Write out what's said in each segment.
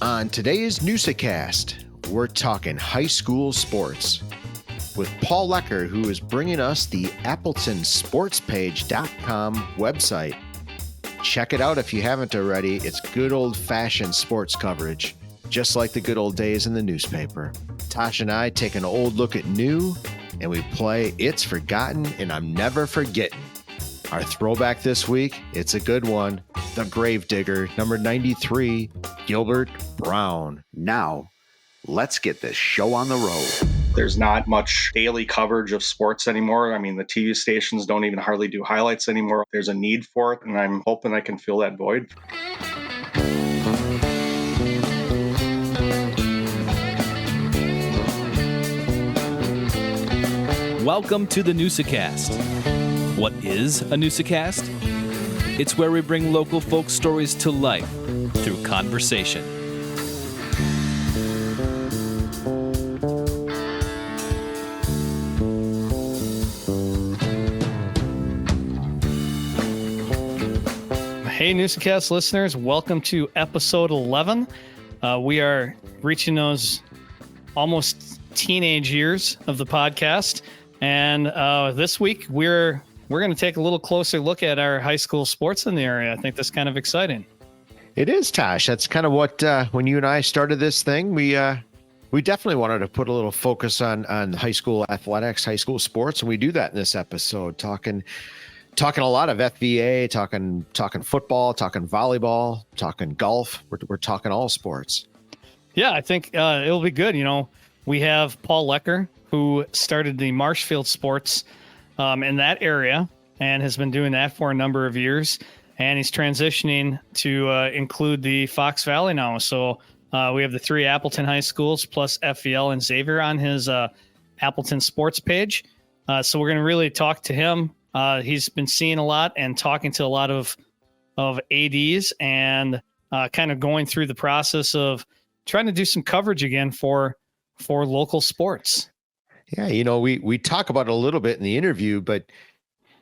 On today's Newsa-Cast, we're talking high school sports with Paul Lecker, who is bringing us the AppletonSportsPage.com website. Check it out if you haven't already. It's good old-fashioned sports coverage, just like the good old days in the newspaper. Tosh and I take an old look at new, and we play It's Forgotten and I'm Never Forgetting. Our throwback this week, it's a good one. The Gravedigger, number 93, Gilbert Brown. Now, let's get this show on the road. There's not much daily coverage of sports anymore. I mean, the TV stations don't even hardly do highlights anymore. There's a need for it, and I'm hoping I can fill that void. Welcome to the Newsa-Cast. What is a Newsa-Cast? It's where we bring local folk stories to life through conversation. Hey, Newsa-Cast listeners, welcome to episode 11. We are reaching those almost teenage years of the podcast, and this week we're going to take a little closer look at our high school sports in the area. I think that's kind of exciting. It is, Tosh. That's kind of what, when you and I started this thing, we definitely wanted to put a little focus on high school athletics, high school sports, and we do that in this episode, talking a lot of FVA, talking football, talking volleyball, talking golf. We're talking all sports. Yeah, I think it'll be good. You know, we have Paul Lecker, who started the Marshfield sports in that area and has been doing that for a number of years. And he's transitioning to include the Fox Valley now. So we have the three Appleton high schools plus FVL and Xavier on his Appleton sports page. So we're going to really talk to him. He's been seeing a lot and talking to a lot of ADs and kind of going through the process of trying to do some coverage again for local sports. Yeah, you know, we talk about it a little bit in the interview, but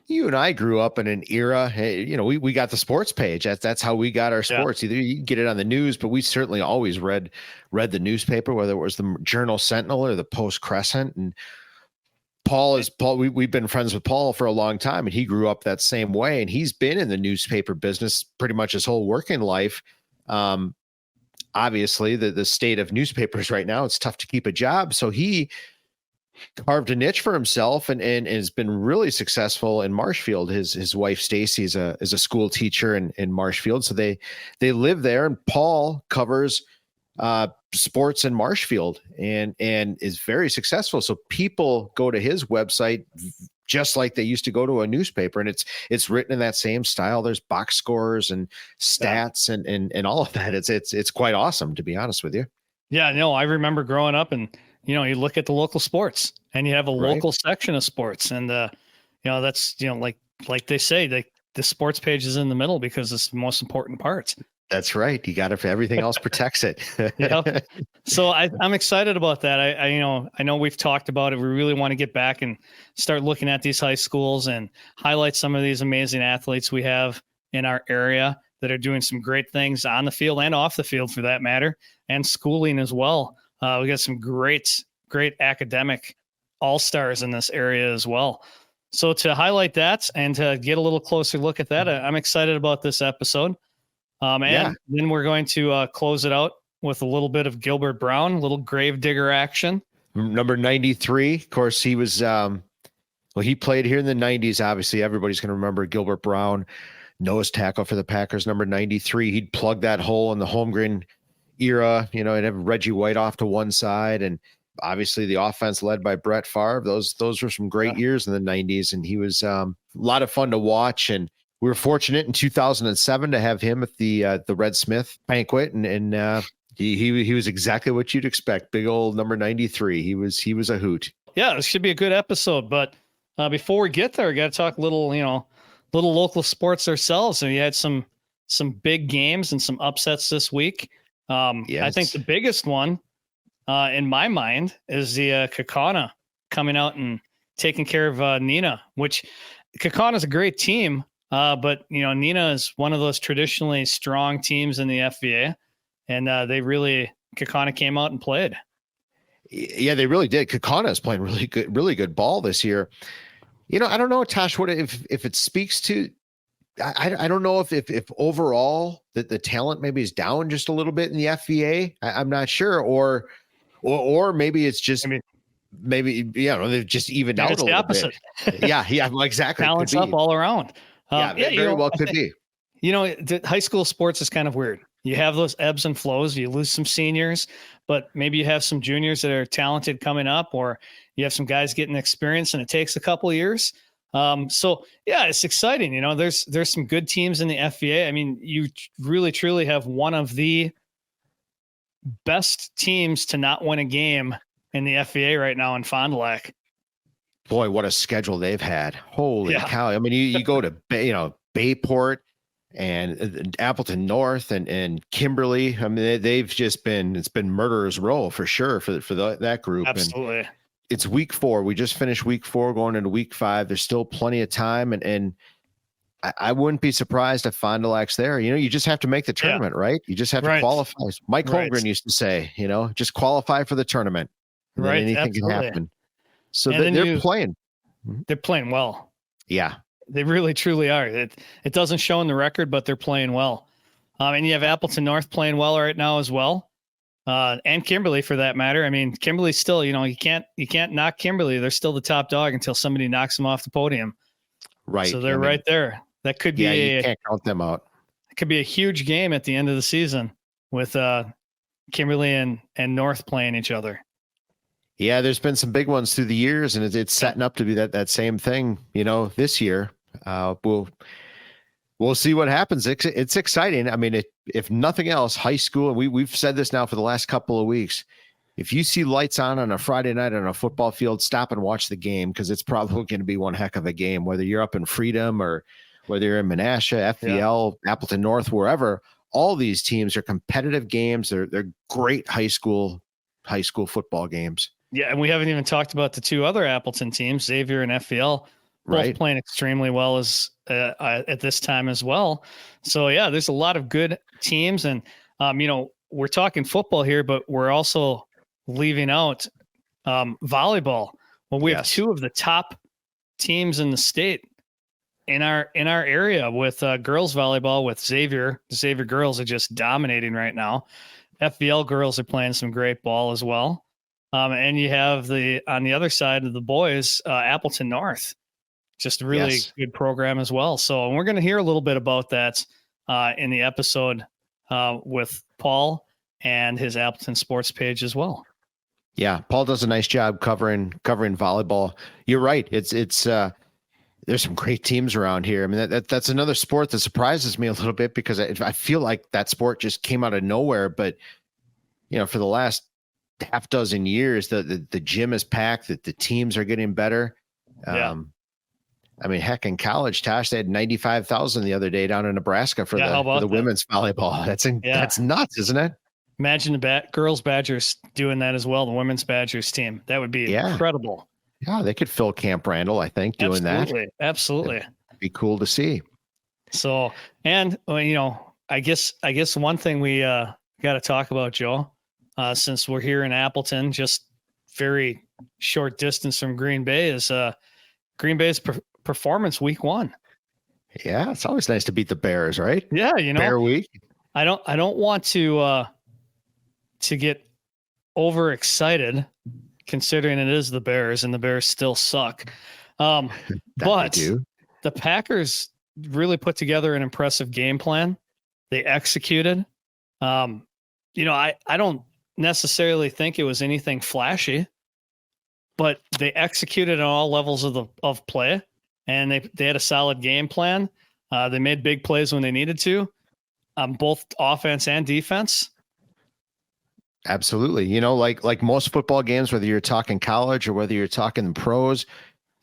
you and I grew up in an era, hey, you know, we got the sports page. That's how we got our sports. Yeah. Either you get it on the news, but we certainly always read the newspaper, whether it was the Journal Sentinel or the Post Crescent. And Paul, we've been friends with Paul for a long time, and he grew up that same way, and he's been in the newspaper business pretty much his whole working life. Obviously the state of newspapers right now, it's tough to keep a job. So he carved a niche for himself and has been really successful in Marshfield. His wife Stacy is a school teacher in Marshfield, so they live there. And Paul covers sports in Marshfield and is very successful. So people go to his website just like they used to go to a newspaper, and it's written in that same style. There's box scores and stats and all of that. It's quite awesome, to be honest with you. Yeah, no, I remember growing up and, you know, you look at the local sports and you have a local section of sports. And, you know, that's, you know, like they say, the sports page is in the middle because it's the most important part. That's right. You got it. Everything else protects it. Yep. So I'm excited about that. I know we've talked about it. We really want to get back and start looking at these high schools and highlight some of these amazing athletes we have in our area that are doing some great things on the field and off the field for that matter, and schooling as well. We got some great academic all-stars in this area as well. So to highlight that and to get a little closer look at that, I'm excited about this episode. Then we're going to close it out with a little bit of Gilbert Brown, little Gravedigger action. Number 93. Of course, he was, he played here in the 90s. Obviously, everybody's going to remember Gilbert Brown, nose tackle for the Packers, number 93. He'd plug that hole in the Holmgren era, you know, and have Reggie White off to one side. And obviously the offense led by Brett Favre. Those were some great years in the 90s. And he was a lot of fun to watch. And we were fortunate in 2007 to have him at the Red Smith Banquet. And he was exactly what you'd expect. Big old number 93. He was a hoot. Yeah, this should be a good episode. But before we get there, we got to talk little local sports ourselves. And we had some big games and some upsets this week. I think the biggest one in my mind is the Kaukauna coming out and taking care of Nina, which Kaukauna is a great team. But, you know, Nina is one of those traditionally strong teams in the FVA. and Kakana came out and played. Yeah, they really did. Kakana is playing really good ball this year. You know, I don't know, Tosh, what if it speaks to. I don't know if overall that the talent maybe is down just a little bit in the FVA. I'm not sure, or maybe it's just maybe they've just evened out a little bit. Yeah, well, exactly. Talent's up all around. Very well could be. You know, high school sports is kind of weird. You have those ebbs and flows. You lose some seniors, but maybe you have some juniors that are talented coming up, or you have some guys getting experience, and it takes a couple of years. So yeah, it's exciting. You know, there's some good teams in the FVA. I mean, you really truly have one of the best teams to not win a game in the FVA right now in Fond du Lac. Boy, what a schedule they've had. Holy cow. I mean, you go to Bayport and Appleton North and Kimberly. I mean, it's been murderer's row for sure for that group. Absolutely. And it's week 4. We just finished week 4 going into week 5. There's still plenty of time. And I wouldn't be surprised if Fond du Lac's there. You know, you just have to make the tournament, right? You just have to qualify. Mike Holmgren used to say, you know, just qualify for the tournament. Right. Anything can happen. So they're playing. They're playing well. Yeah. They really, truly are. It doesn't show in the record, but they're playing well. And you have Appleton North playing well right now as well. And Kimberly for that matter. I mean, Kimberly's still, you know, you can't knock Kimberly. They're still the top dog until somebody knocks them off the podium. Right. So they're right there. That could be you can't count them out. It could be a huge game at the end of the season with Kimberly and North playing each other. Yeah, there's been some big ones through the years, and it's setting up to be that same thing, you know, this year. We'll see what happens. It's exciting. I mean, if nothing else, high school, and we've said this now for the last couple of weeks, if you see lights on a Friday night on a football field, stop and watch the game, because it's probably going to be one heck of a game, whether you're up in Freedom or whether you're in Menasha, FVL, Appleton North, wherever. All these teams are competitive games. They're great high school football games. Yeah, and we haven't even talked about the two other Appleton teams, Xavier and FVL, both playing extremely well as at this time as well. So yeah, there's a lot of good teams, and you know, we're talking football here, but we're also leaving out volleyball. Well, we have two of the top teams in the state in our area with girls volleyball. With Xavier girls are just dominating right now. FVL girls are playing some great ball as well. And you have on the other side of the boys, Appleton North, just a really good program as well. So we're going to hear a little bit about that in the episode with Paul and his Appleton Sports page as well. Yeah, Paul does a nice job covering volleyball. You're right. It's there's some great teams around here. I mean, that's another sport that surprises me a little bit, because I feel like that sport just came out of nowhere. But you know, for the last half dozen years, the gym is packed, that the teams are getting better. I mean, heck, in college, Tosh, they had 95,000 the other day down in Nebraska for the women's volleyball. That's nuts, isn't it? Imagine the girls Badgers doing that as well. The women's Badgers team. That would be incredible. Yeah, they could fill Camp Randall, I think, doing that. Absolutely. It'd be cool to see. So, and you know, I guess one thing we got to talk about, Joe, since we're here in Appleton, just very short distance from Green Bay, is Green Bay's performance week 1. Yeah, it's always nice to beat the Bears, right? Yeah, you know, Bear week. I don't want to get overexcited, considering it is the Bears and the Bears still suck. But the Packers really put together an impressive game plan. They executed. You know, I don't necessarily think it was anything flashy, but they executed on all levels of play, and they had a solid game plan. They made big plays when they needed to, both offense and defense. Absolutely. You know, like most football games, whether you're talking college or whether you're talking pros,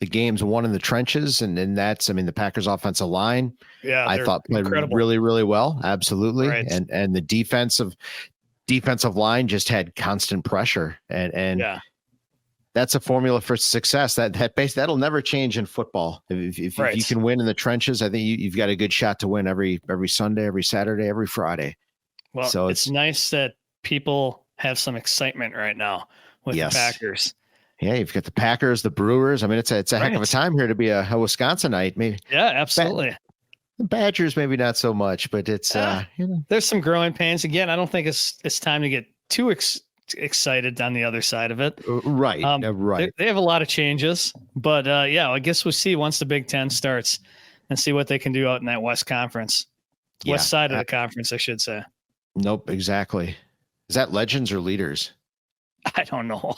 the game's won in the trenches, and that's, I mean, the Packers offensive line, I thought played really, really well. Absolutely. Right. And the defensive line just had constant pressure, and that's a formula for success. That'll never change in football. If you can win in the trenches, I think you've got a good shot to win every Sunday, every Saturday, every Friday. Well, So it's nice that people have some excitement right now with Yes. the Packers. Yeah, you've got the Packers, the Brewers. I mean, it's a heck of a Right. time here to be a Wisconsinite. Maybe Yeah, absolutely. the Badgers, maybe not so much, but it's There's some growing pains. Again, I don't think it's time to get too excited on the other side of it. right, right. They have a lot of changes, but I guess we'll see once the Big Ten starts and see what they can do out in that West Conference, West side of the conference, I should say. Nope, exactly. Is that legends or leaders? I don't know.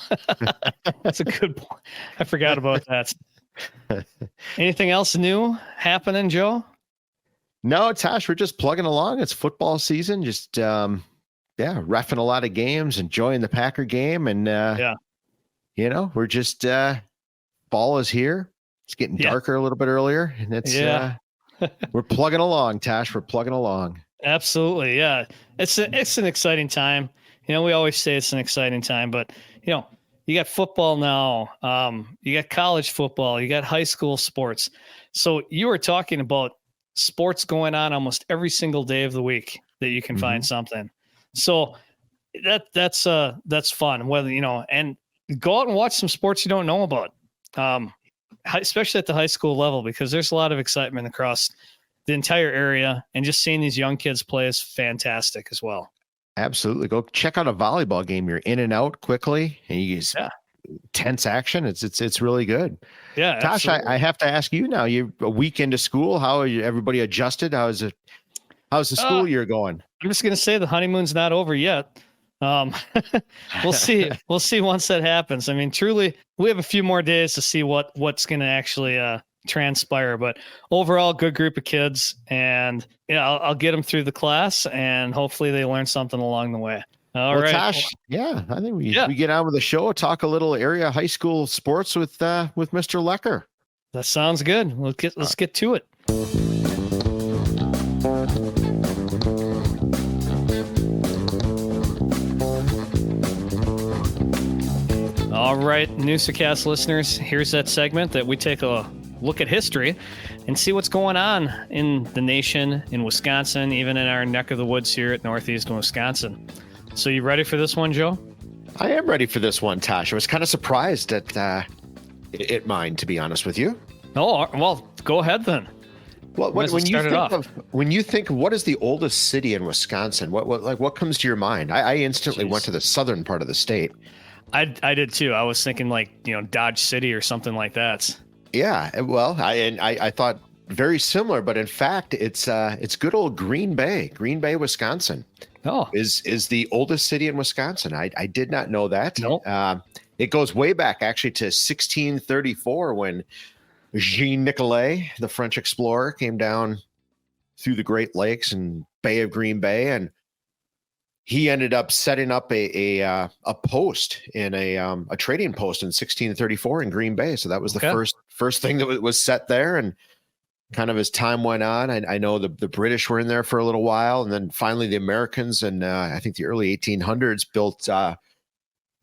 That's a good point. I forgot about that. Anything else new happening, Joe? No, Tosh, we're just plugging along. It's football season. Just reffing a lot of games, enjoying the Packer game, and we're just fall is here. It's getting darker a little bit earlier, and it's we're plugging along, Tosh. We're plugging along. Absolutely, yeah. It's an exciting time. We always say it's an exciting time, but you got football now. You got college football. You got high school sports. So you were talking about sports going on almost every single day of the week that you can find something. So that's fun. Whether and go out and watch some sports you don't know about, especially at the high school level, because there's a lot of excitement across the entire area, and just seeing these young kids play is fantastic as well. Absolutely. Go check out a volleyball game. You're in and out quickly, and you use tense action. It's really good. Yeah. Tosh, I have to ask you now, you're a week into school. How are you, everybody adjusted? How's the school year going? I'm just going to say the honeymoon's not over yet. We'll see. We'll see once that happens. I mean, truly, we have a few more days to see what's going to actually transpire, but overall, good group of kids, and I'll get them through the class, and hopefully they learn something along the way. All right, Tosh, I think we get on with the show, talk a little area high school sports with Mr. Lecker. That sounds good. Let's get to it. All right, Newsa-Cast listeners, here's that segment that we take a look at history and see what's going on in the nation, in Wisconsin, even in our neck of the woods here at Northeastern Wisconsin. So you ready for this one, Joe? I am ready for this one, Tosh. I was kind of surprised at mine, to be honest with you. Oh, well, go ahead then. Well, when you think of what is the oldest city in Wisconsin, what comes to your mind? I instantly went to the southern part of the state. I did too. I was thinking Dodge City or something like that. Yeah, well, I thought very similar, but in fact, it's good old Green Bay, Wisconsin. Oh, is the oldest city in Wisconsin. I did not know that. No. It goes way back actually to 1634 when Jean Nicolet, the French explorer, came down through the Great Lakes and Bay of Green Bay, and he ended up setting up a post in a trading post in 1634 in Green Bay. So that was the first thing that was set there. And kind of as time went on, I know the British were in there for a little while, and then finally the Americans, and I think the early 1800s built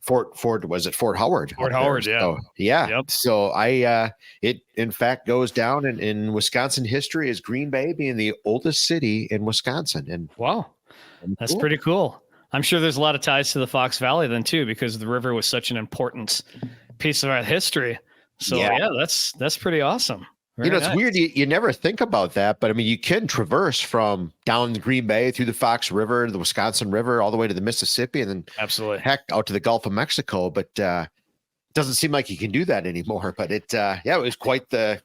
Fort Howard? Fort Howard, yeah. So, yeah. Yep. So it in fact goes down in Wisconsin history as Green Bay being the oldest city in Wisconsin. And wow. That's pretty cool. I'm sure there's a lot of ties to the Fox Valley then too, because the river was such an important piece of our history. So that's pretty awesome. Very it's weird. You never think about that, but I mean, you can traverse from down the Green Bay through the Fox River, the Wisconsin River, all the way to the Mississippi, and then absolutely heck out to the Gulf of Mexico. But it doesn't seem like you can do that anymore. But it was quite the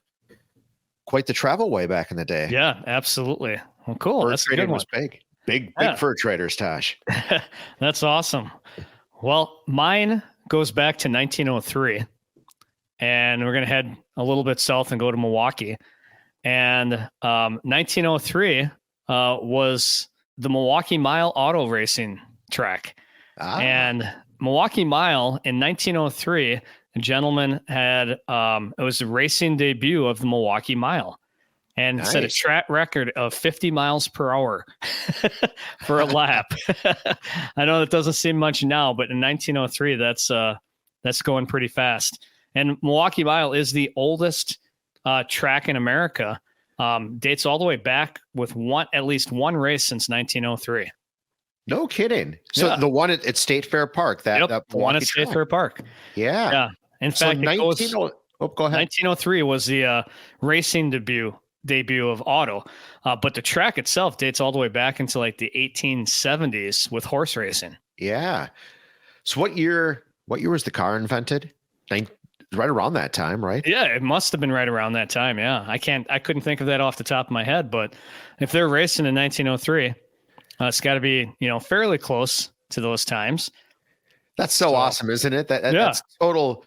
travel way back in the day. Yeah, absolutely. Well, cool. Fur That's trading a good was one. big fur traders, Tosh. That's awesome. Well, mine goes back to 1903. And we're going to head a little bit south and go to Milwaukee. And 1903 was the Milwaukee Mile auto racing track. And Milwaukee Mile in 1903, a gentleman had, it was the racing debut of the Milwaukee Mile. And set a track record of 50 miles per hour for a lap. I know that doesn't seem much now, but in 1903, that's going pretty fast. And Milwaukee Mile is the oldest track in America. Dates all the way back with at least one race since 1903. No kidding. So Yeah. the one at State Fair Park, that Yep, the one at Milwaukee State track. Fair Park. Yeah. Yeah. In So fact, it goes 19. Oh, go ahead. 1903 was the racing debut of auto, but the track itself dates all the way back into like the 1870s with horse racing. Yeah. So what year was the car invented? Right around that time, right? Yeah, it must have been right around that time. Yeah, I couldn't think of that off the top of my head, but if they're racing in 1903, it's got to be fairly close to those times. That's so awesome, isn't it? That's total.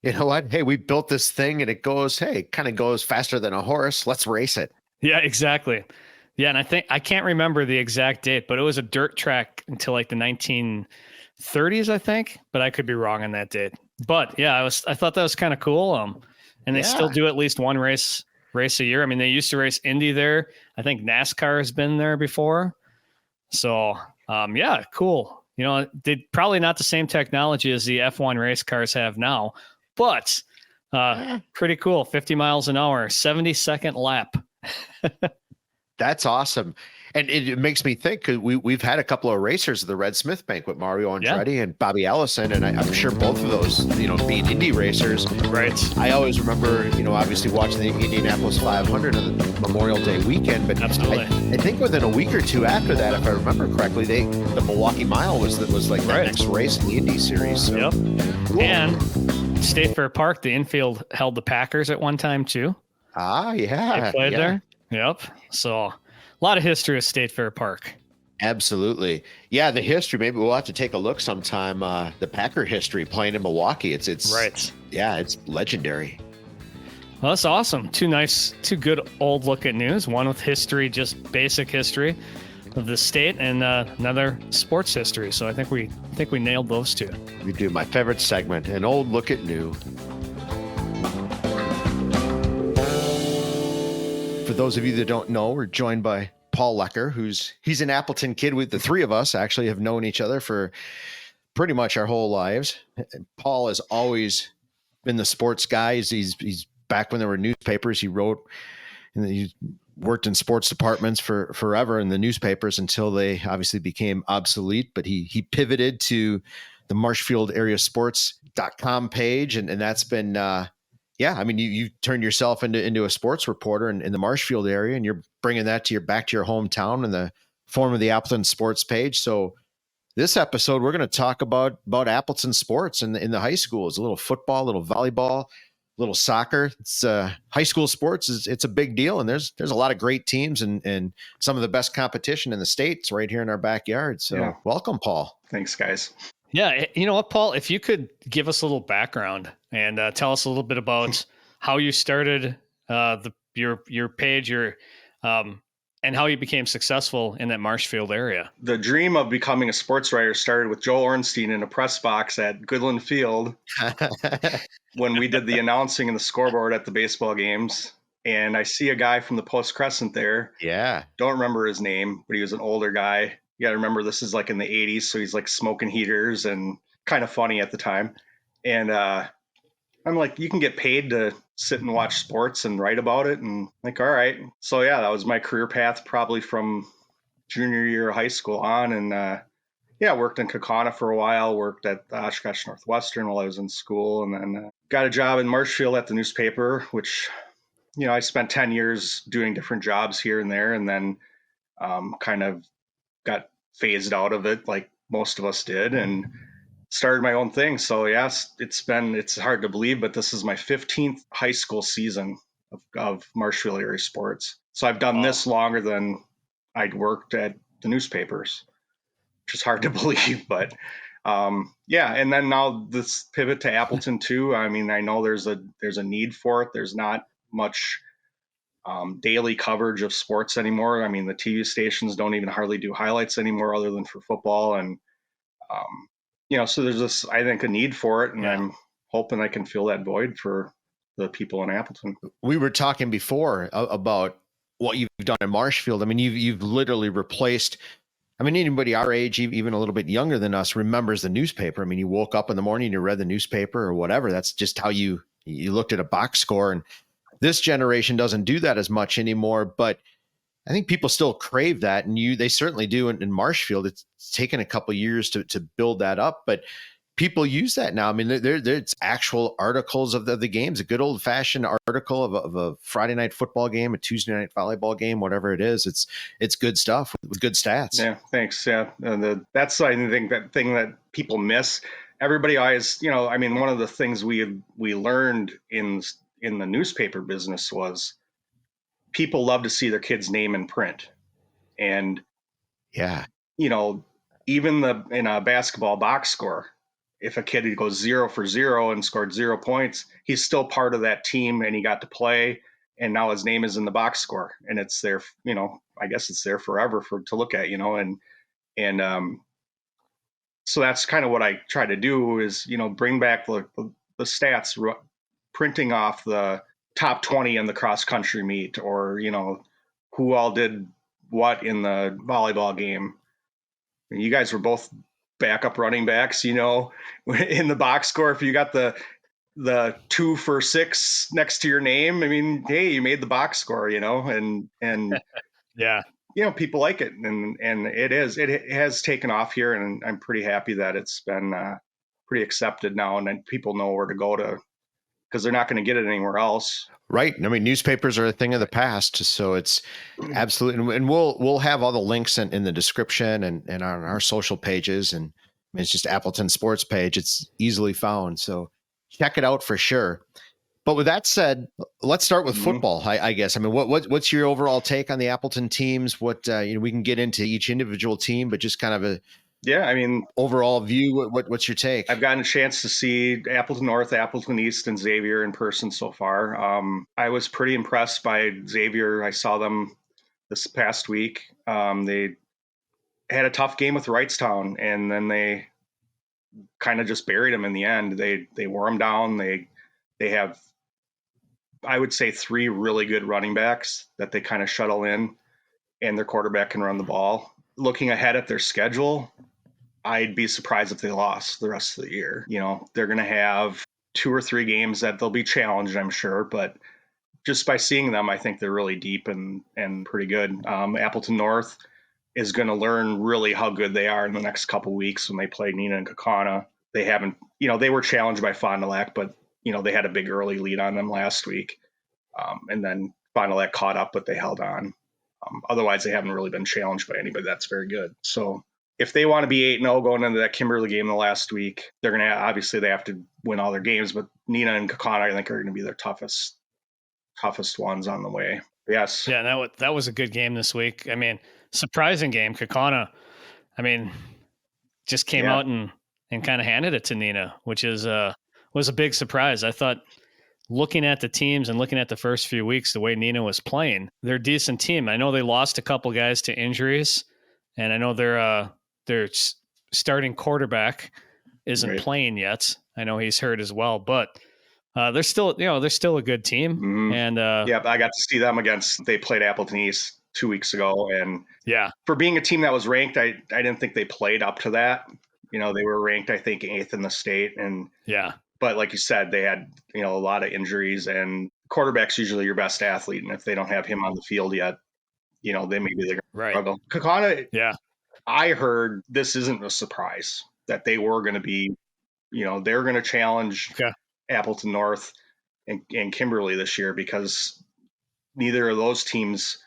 You know what? Hey, we built this thing and it kind of goes faster than a horse. Let's race it. Yeah, exactly. Yeah, and I can't remember the exact date, but it was a dirt track until like the 1930s, I think, but I could be wrong on that date. But yeah, I thought that was kind of cool. And they still do at least one race a year. I mean, they used to race Indy there. I think NASCAR has been there before. So, yeah, cool. They probably not the same technology as the F1 race cars have now, but pretty cool. 50 miles an hour, 70-second lap. That's awesome. And it makes me think, because we've had a couple of racers of the Red Smith Banquet, Mario Andretti and Bobby Allison, and I'm sure both of those, being Indy racers. Right. I always remember, obviously watching the Indianapolis 500 on the Memorial Day weekend, but absolutely. I think within a week or two after that, if I remember correctly, the Milwaukee Mile was like that next race in the Indy series. So. Yep. Cool. And State Fair Park, the infield held the Packers at one time too. Ah, yeah. They played there. Yep. So a lot of history of State Fair Park. Absolutely. Yeah, the history. Maybe we'll have to take a look sometime. The Packer history playing in Milwaukee. It's right. Yeah, it's legendary. Well, that's awesome. Two good old look at news. One with history, just basic history of the state, and another sports history. So I think we nailed those two. We do. My favorite segment, an old look at new. For those of you that don't know, we're joined by Paul Lecker, he's an Appleton kid. The three of us actually have known each other for pretty much our whole lives. Paul has always been the sports guy. He's back when there were newspapers. He wrote, and he worked in sports departments for forever in the newspapers until they obviously became obsolete. But he pivoted to the Marshfield area sports.com page. And that's been, I mean, you turned yourself into a sports reporter in the Marshfield area, and you're bringing that back to your hometown in the form of the Appleton sports page. So this episode, we're going to talk about Appleton sports in the high schools, a little football, a little volleyball, a little soccer. It's high school sports it's a big deal. And there's a lot of great teams and some of the best competition in the States right here in our backyard. So Welcome, Paul. Thanks, guys. Yeah. You know what, Paul, if you could give us a little background and tell us a little bit about how you started your page, and how you became successful in that Marshfield area. The dream of becoming a sports writer started with Joe Ornstein in a press box at Goodland Field when we did the announcing and the scoreboard at the baseball games. And I see a guy from the Post Crescent there. Yeah. Don't remember his name, but he was an older guy. You got to remember this is like in the 80s. So he's like smoking heaters and kind of funny at the time. And I'm like, you can get paid to sit and watch sports and write about it. And like, all right. So yeah, that was my career path probably from junior year of high school on. And worked in Kaukauna for a while, worked at Oshkosh Northwestern while I was in school, and then got a job in Marshfield at the newspaper, which, I spent 10 years doing different jobs here and there, and then kind of got phased out of it like most of us did and started my own thing. So yes, it's hard to believe, but this is my 15th high school season of Marshfield area sports. So I've done this longer than I'd worked at the newspapers, which is hard to believe, but and then now this pivot to Appleton too. I mean, I know there's a need for it. There's not much daily coverage of sports anymore. I mean, the TV stations don't even hardly do highlights anymore other than for football. And, so there's I think a need for it, and I'm hoping I can fill that void for the people in Appleton. We were talking before about what you've done in Marshfield. I mean, you've literally replaced, anybody our age, even a little bit younger than us, remembers the newspaper. I mean, you woke up in the morning, you read the newspaper or whatever. That's just how you looked at a box score. And this generation doesn't do that as much anymore. But I think people still crave that, and they certainly do in Marshfield. It's taken a couple of years to build that up, but people use that now. I mean, there's actual articles of the games, a good old fashioned article of a Friday night football game, a Tuesday night volleyball game, whatever it is. It's good stuff with good stats. Yeah, thanks. Yeah, and that's I think that thing that people miss. Everybody always, I mean, one of the things we learned in the newspaper business was people love to see their kid's name in print, and yeah, even in a basketball box score, if a kid goes 0 for 0 and scored 0 points, he's still part of that team and he got to play. And now his name is in the box score and it's there, I guess it's there forever to look at, and so that's kind of what I try to do is, bring back the stats, printing off the top 20 in the cross country meet, or, who all did what in the volleyball game. You guys were both backup running backs, in the box score. If you got the 2 for 6 next to your name, I mean, hey, you made the box score, and yeah, people like it, and it has taken off here, and I'm pretty happy that it's been pretty accepted now, and then people know where to go to, because they're not going to get it anywhere else. Right. I mean, newspapers are a thing of the past, so it's absolutely, and we'll have all the links in the description and on our social pages, and it's just Appleton Sports page. It's easily found, so check it out for sure. But with that said, let's start with football. I guess. I mean, what's your overall take on the Appleton teams? What we can get into each individual team, but just kind of overall view. What's your take? I've gotten a chance to see Appleton North, Appleton East, and Xavier in person so far. I was pretty impressed by Xavier. I saw them this past week. They had a tough game with Wrightstown, and then they kind of just buried them in the end. They wore them down. They have, I would say, 3 really good running backs that they kind of shuttle in, and their quarterback can run the ball. Looking ahead at their schedule, I'd be surprised if they lost the rest of the year. They're going to have 2 or 3 games that they'll be challenged, I'm sure, but just by seeing them, I think they're really deep and pretty good. Appleton North is going to learn really how good they are in the next couple of weeks when they play Neenah and Kaukauna. They haven't, they were challenged by Fond du Lac, but they had a big early lead on them last week. And then Fond du Lac caught up, but they held on. Otherwise, they haven't really been challenged by anybody that's very good. So if they want to be 8-0 going into that Kimberly game the last week, they're going to obviously they have to win all their games, but Neenah and Kaukauna, I think, are going to be their toughest ones on the way. Yes. Yeah, that was a good game this week. I mean, surprising game. Kaukauna, I mean, just came out and kind of handed it to Neenah, which was a big surprise. I thought, looking at the teams and looking at the first few weeks, the way Neenah was playing, they're a decent team. I know they lost a couple guys to injuries, and I know their starting quarterback isn't playing yet. I know he's hurt as well, but they're still a good team. Mm-hmm. And I got to see them they played Appleton East 2 weeks ago, and for being a team that was ranked, I didn't think they played up to that. They were ranked, I think, 8th in the state, and but like you said, they had a lot of injuries, and quarterback's usually your best athlete, and if they don't have him on the field yet, they're going to struggle. Kaukauna, I heard this isn't a surprise that they were going to be, they're going to challenge Appleton North and Kimberly this year, because neither of those teams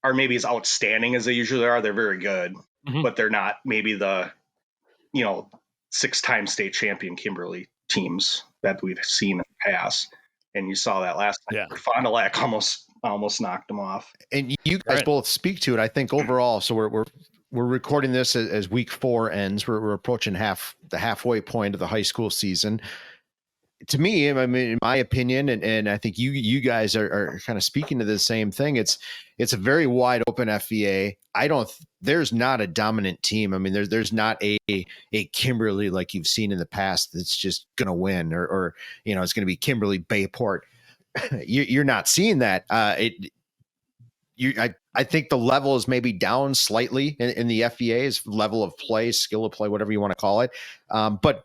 are maybe as outstanding as they usually are. They're very good, but they're not maybe the 6-time state champion Kimberly teams that we've seen in the past. And you saw that last time. Fond du Lac almost knocked them off. And you guys both speak to it, I think, overall. So we're recording this as week 4 ends. We're approaching the halfway point of the high school season. To me, I mean, in my opinion, and I think you guys are kind of speaking to the same thing. It's a very wide open FVA. There's not a dominant team. I mean, there's not a Kimberly like you've seen in the past that's just going to win, or it's going to be Kimberly Bayport. You're not seeing that. I think the level is maybe down slightly in the FVA's level of play, skill of play, whatever you want to call it. But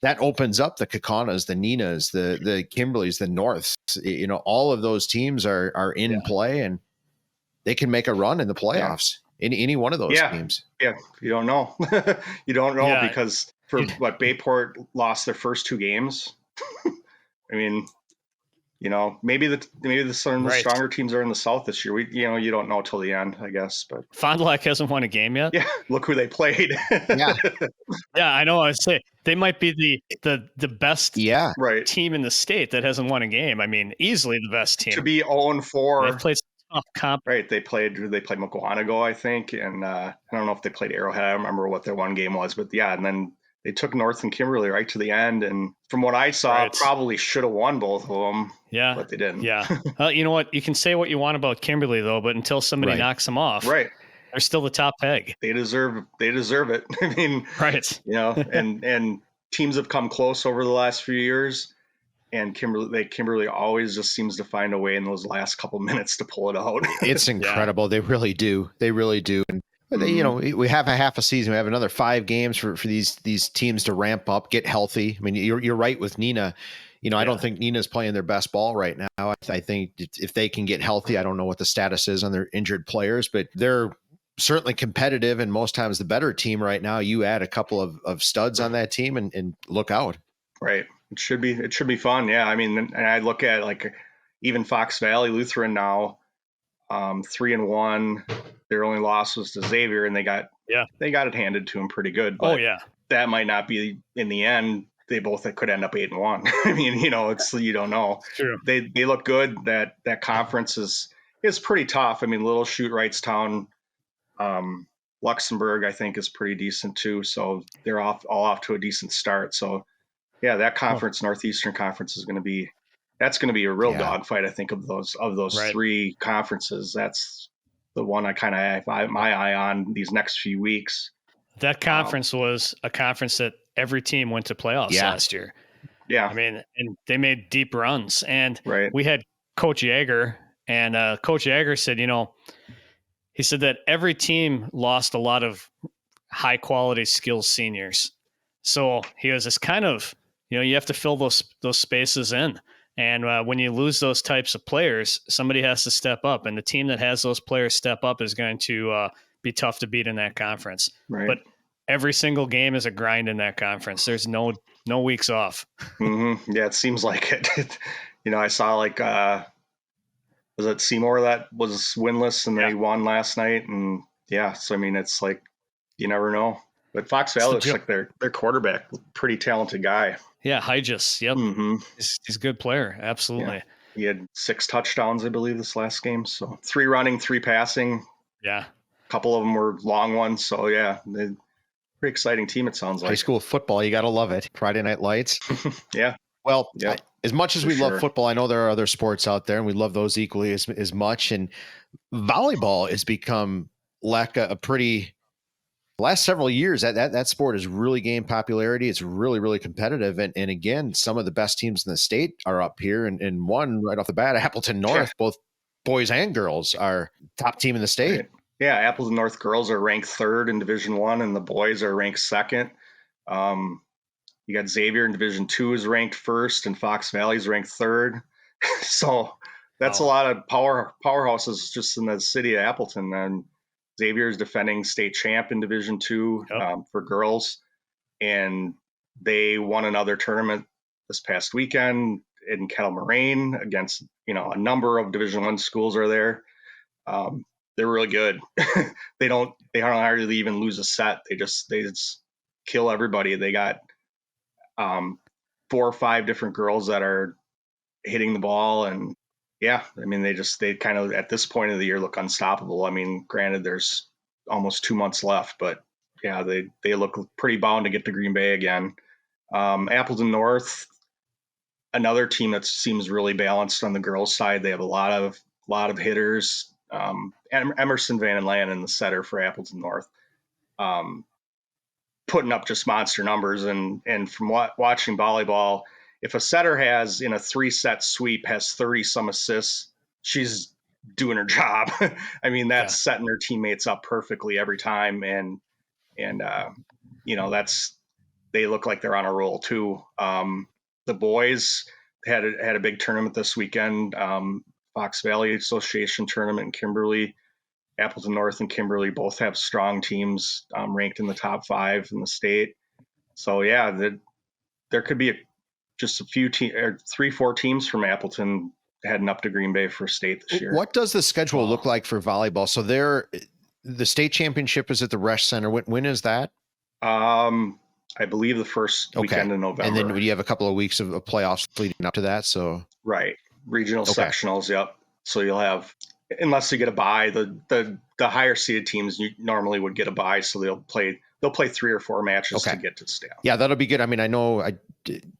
that opens up the Kaukaunas, the Neenahs, the Kimberleys, the Norths. All of those teams are in play, and they can make a run in the playoffs. Any one of those Yeah. teams. Yeah, you don't know. You don't know Yeah. because Bayport lost their first 2 games. I mean, maybe some of the Right. stronger teams are in the South this year. You don't know till the end, I guess. But Fond du Lac hasn't won a game yet. yeah, look who they played. Yeah. Yeah, I know. I say they might be the best Yeah. Right. team in the state that hasn't won a game. I mean, easily the best team. To be 0-4. They've played some tough comp. Right. They played Mukwonago, I think, and I don't know if they played Arrowhead. I don't remember what their one game was, but yeah, and then they took North and Kimberly right to the end, and from what I saw, Right. probably should have won both of them. Yeah, but they didn't. Yeah. You know what? You can say what you want about Kimberly though, but until somebody Right. knocks them off, Right. they're still the top peg. They deserve it. I mean, Right. And teams have come close over the last few years, and Kimberly always just seems to find a way in those last couple minutes to pull it out. It's incredible. They really do. They really do. And we have a half a season. We have another 5 games for these teams to ramp up, get healthy. I mean, you're right with Nina. I don't think Nina's playing their best ball right now. I think if they can get healthy, I don't know what the status is on their injured players, but they're certainly competitive and most times the better team right now. You add a couple of studs on that team and look out. Right. It should be fun. Yeah. I mean, and I look at like even Fox Valley Lutheran now, 3-1. Their only loss was to Xavier, and they got it handed to them pretty good. But that might not be in the end. They both could end up 8-1. I mean, it's you don't know. True. They look good. That conference is pretty tough. I mean, Little Chute, Wrightstown, Luxembourg, I think is pretty decent too. So they're all off to a decent start. So yeah, that conference, Northeastern Conference, is going to be a real dogfight. I think of those 3 conferences. That's the one I kind of have my eye on these next few weeks. That conference was a conference that every team went to playoffs last year. Yeah. I mean, and they made deep runs. And we had Coach Yeager, and Coach Yeager said, he said that every team lost a lot of high quality skills seniors. So he was this kind of, you have to fill those spaces in. And when you lose those types of players, somebody has to step up. And the team that has those players step up is going to be tough to beat in that conference. Right. But every single game is a grind in that conference. There's no weeks off. Mm-hmm. Yeah, it seems like it. I saw like, was it Seymour that was winless and they won last night? And so I mean, it's like, you never know. But Fox Valley looks like their quarterback, pretty talented guy. Yeah, Hygis. Yep. Mm-hmm. He's a good player. Absolutely. Yeah. He had 6 touchdowns, I believe, this last game. So 3 running, 3 passing. Yeah. A couple of them were long ones. So pretty exciting team, it sounds like. High school football, you got to love it. Friday Night Lights. Yeah. Well, as much as we love football, I know there are other sports out there and we love those equally as much. And volleyball has become like a pretty last several years that sport has really gained popularity. It's really, really competitive. And again, some of the best teams in the state are up here and one right off the bat, Appleton North, both boys and girls are top team in the state. Right. Yeah. Appleton North girls are ranked 3rd in Division I and the boys are ranked 2nd. You got Xavier in Division II is ranked 1st and Fox Valley is ranked 3rd. So that's a lot of powerhouses just in the city of Appleton. And Xavier is defending state champ in Division II for girls. And they won another tournament this past weekend in Kettle Moraine against, a number of Division I schools are there. They're really good. They don't hardly even lose a set. They just kill everybody. They got 4 or 5 different girls that are hitting the ball. And I mean, they kind of at this point of the year look unstoppable. I mean, granted there's almost 2 months left, but they look pretty bound to get to Green Bay again. Appleton North, another team that seems really balanced on the girls' side. They have a lot of hitters. Emerson Van Lannon, the setter for Appleton North, putting up just monster numbers. And from watching volleyball, if a setter has in a 3-set sweep has 30 some assists, she's doing her job. I mean, that's setting her teammates up perfectly every time. And they look like they're on a roll too. The boys had a big tournament this weekend, Fox Valley Association tournament in Kimberly. Appleton North and Kimberly both have strong teams ranked in the top 5 in the state. So yeah, there could be just a few or 3-4 teams from Appleton heading up to Green Bay for state this year. What does the schedule look like for volleyball? So the state championship is at the Resch Center. When is that? I believe the first weekend in November. And then you have a couple of weeks of playoffs leading up to that. So right, regional sectionals. Yep. So you'll have, unless you get a bye, the higher seeded teams normally would get a bye, so they'll play 3 or 4 matches to get to state. Yeah, that'll be good. I mean, I know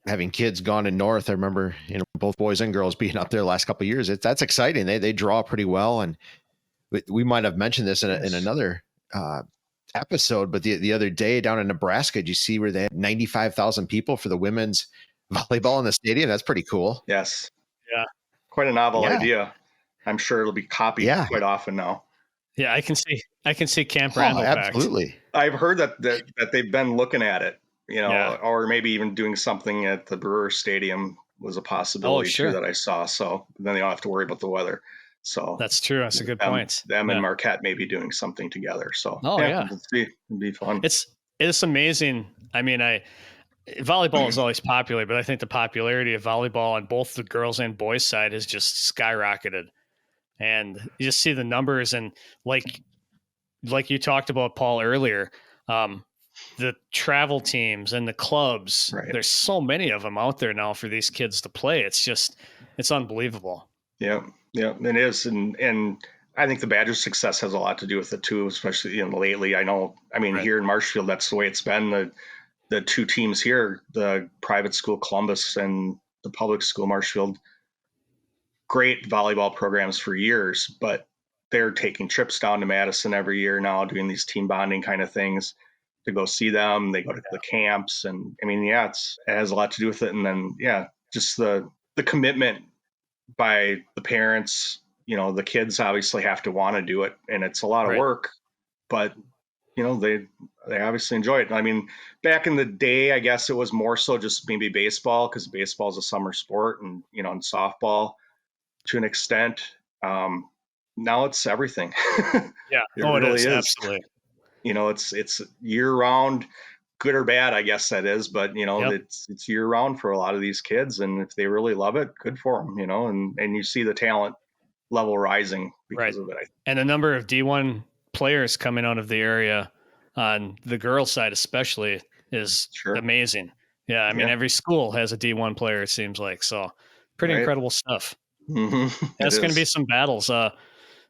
having kids gone in North, I remember both boys and girls being up there the last couple of years. That's exciting. They draw pretty well, and we might have mentioned this in another episode, but the other day down in Nebraska, did you see where they had 95,000 people for the women's volleyball in the stadium? That's pretty cool. Yes. Yeah. Quite a novel idea. I'm sure it'll be copied quite often now. Yeah, I can see Camp Randall. Absolutely. I've heard that they've been looking at it, or maybe even doing something at the Brewer Stadium was a possibility too that I saw. So then they don't have to worry about the weather. So that's true. That's a good point. Them and Marquette may be doing something together. So it'd be fun. It's amazing. I mean, volleyball is always popular, but I think the popularity of volleyball on both the girls and boys side has just skyrocketed. And you just see the numbers, and like you talked about, Paul, earlier, the travel teams and the clubs. Right. There's so many of them out there now for these kids to play. It's unbelievable. Yeah, it is, and I think the Badgers' success has a lot to do with it too, especially lately. Here in Marshfield, that's the way it's been. The 2 teams here, the private school Columbus and the public school Marshfield, great volleyball programs for years, but they're taking trips down to Madison every year now, doing these team bonding kind of things to go see them. They go to the camps, and it has a lot to do with it. And then just the commitment by the parents. The kids obviously have to want to do it, and it's a lot of work, but they obviously enjoy it. I mean, back in the day, I guess it was more so just maybe baseball, because baseball is a summer sport, and and softball to an extent. Now it's everything. Yeah, it really is. Absolutely. It's year round, good or bad, I guess that is, but it's year round for a lot of these kids, and if they really love it, good for them. And you see the talent level rising because of it. And the number of D1 players coming out of the area on the girls' side especially is amazing. Yeah, I mean, every school has a D1 player, it seems like. So pretty incredible stuff. Mm-hmm. That's going to be some battles.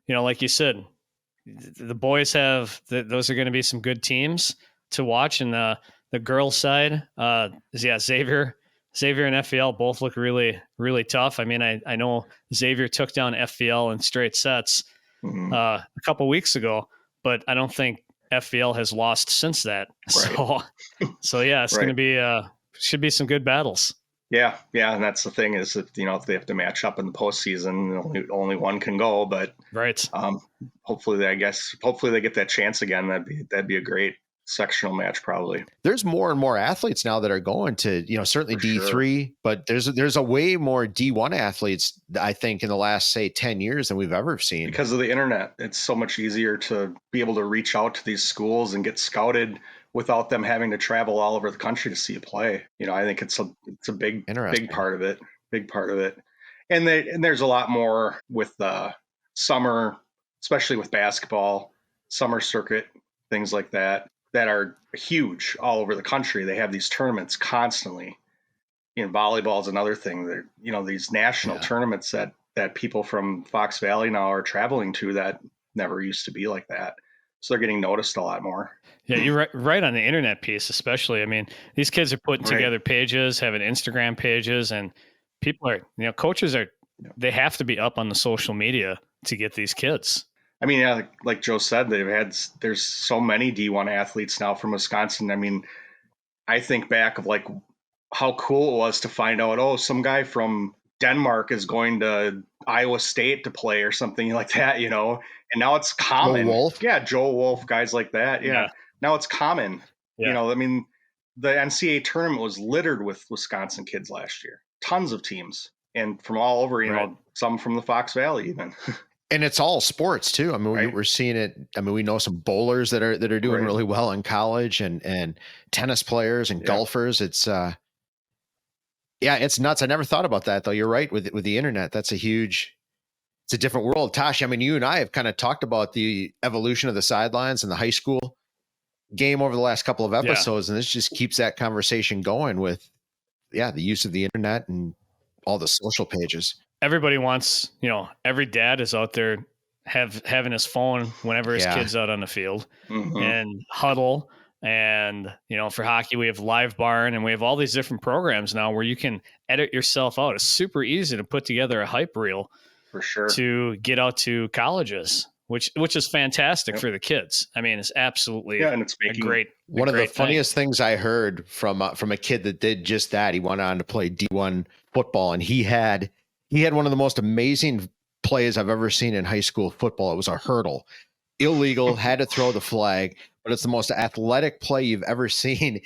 Like you said, the boys have those are going to be some good teams to watch, and the girls' side, Xavier and FVL both look really, really tough. I mean, I know Xavier took down FVL in straight sets a couple weeks ago, but I don't think FVL has lost since that. Right. So it's going to be should be some good battles. Yeah, and that's the thing is that if they have to match up in the postseason, only one can go. But hopefully they get that chance again. That'd be a great sectional match probably. There's more and more athletes now that are going to certainly D3, but there's a way more D1 athletes, I think, in the last, say, 10 years than we've ever seen. Because of the internet, it's so much easier to be able to reach out to these schools and get scouted without them having to travel all over the country to see you play. I think it's a big part of it. And there's a lot more with the summer, especially with basketball, summer circuit, things like that are huge all over the country. They have these tournaments constantly. Volleyball is another thing. That these national tournaments that people from Fox Valley now are traveling to that never used to be like that. So they're getting noticed a lot more. Yeah, you're right on the internet piece, especially. I mean, these kids are putting together pages, having Instagram pages, and people are, coaches are, they have to be up on the social media to get these kids. I mean, like Joe said, there's so many D1 athletes now from Wisconsin. I mean, I think back of like how cool it was to find out, some guy from Denmark is going to Iowa State to play or something like that, and now it's common. Joe Wolf? Yeah, Joe Wolf, guys like that. Yeah. Now it's common. Yeah. I mean, the NCAA tournament was littered with Wisconsin kids last year. Tons of teams, and from all over, some from the Fox Valley even. And it's all sports too. I mean, Right. we're seeing it. I mean, we know some bowlers that are doing Right. really well in college, and tennis players and Yeah. golfers. It's yeah, it's nuts. I never thought about that though. You're right with the internet. That's it's a different world. Tosh, I mean, you and I have kind of talked about the evolution of the sidelines and the high school game over the last couple of episodes, and this just keeps that conversation going with the use of the internet and all the social pages. Everybody wants, every dad is out there having his phone whenever his kid's out on the field and huddle. And, for hockey, we have Live Barn and we have all these different programs now where you can edit yourself out. It's super easy to put together a hype reel For sure. to get out to colleges, which is fantastic for the kids. I mean, it's absolutely and it's making one of the funniest things I heard from a kid that did just that. He went on to play D1 football, and he had one of the most amazing plays I've ever seen in high school football. It was a hurdle, illegal, had to throw the flag, but it's the most athletic play you've ever seen.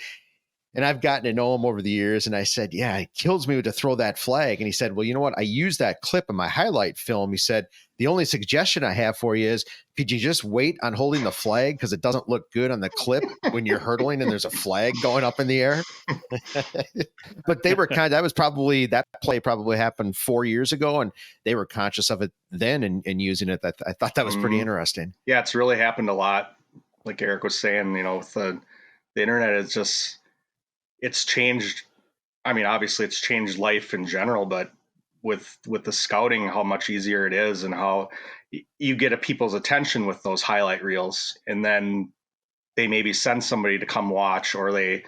And I've gotten to know him over the years. And I said, yeah, it kills me to throw that flag. And he said, well, you know what? I used that clip in my highlight film. He said, the only suggestion I have for you is, could you just wait on holding the flag? Because it doesn't look good on the clip when you're hurdling and there's a flag going up in the air. But they were that play probably happened 4 years ago, and they were conscious of it then and using it. I thought that was pretty interesting. Yeah, it's really happened a lot. Like Eric was saying, with the internet, it's changed. I mean, obviously it's changed life in general, but with the scouting, how much easier it is and how you get people's attention with those highlight reels, and then they maybe send somebody to come watch, or they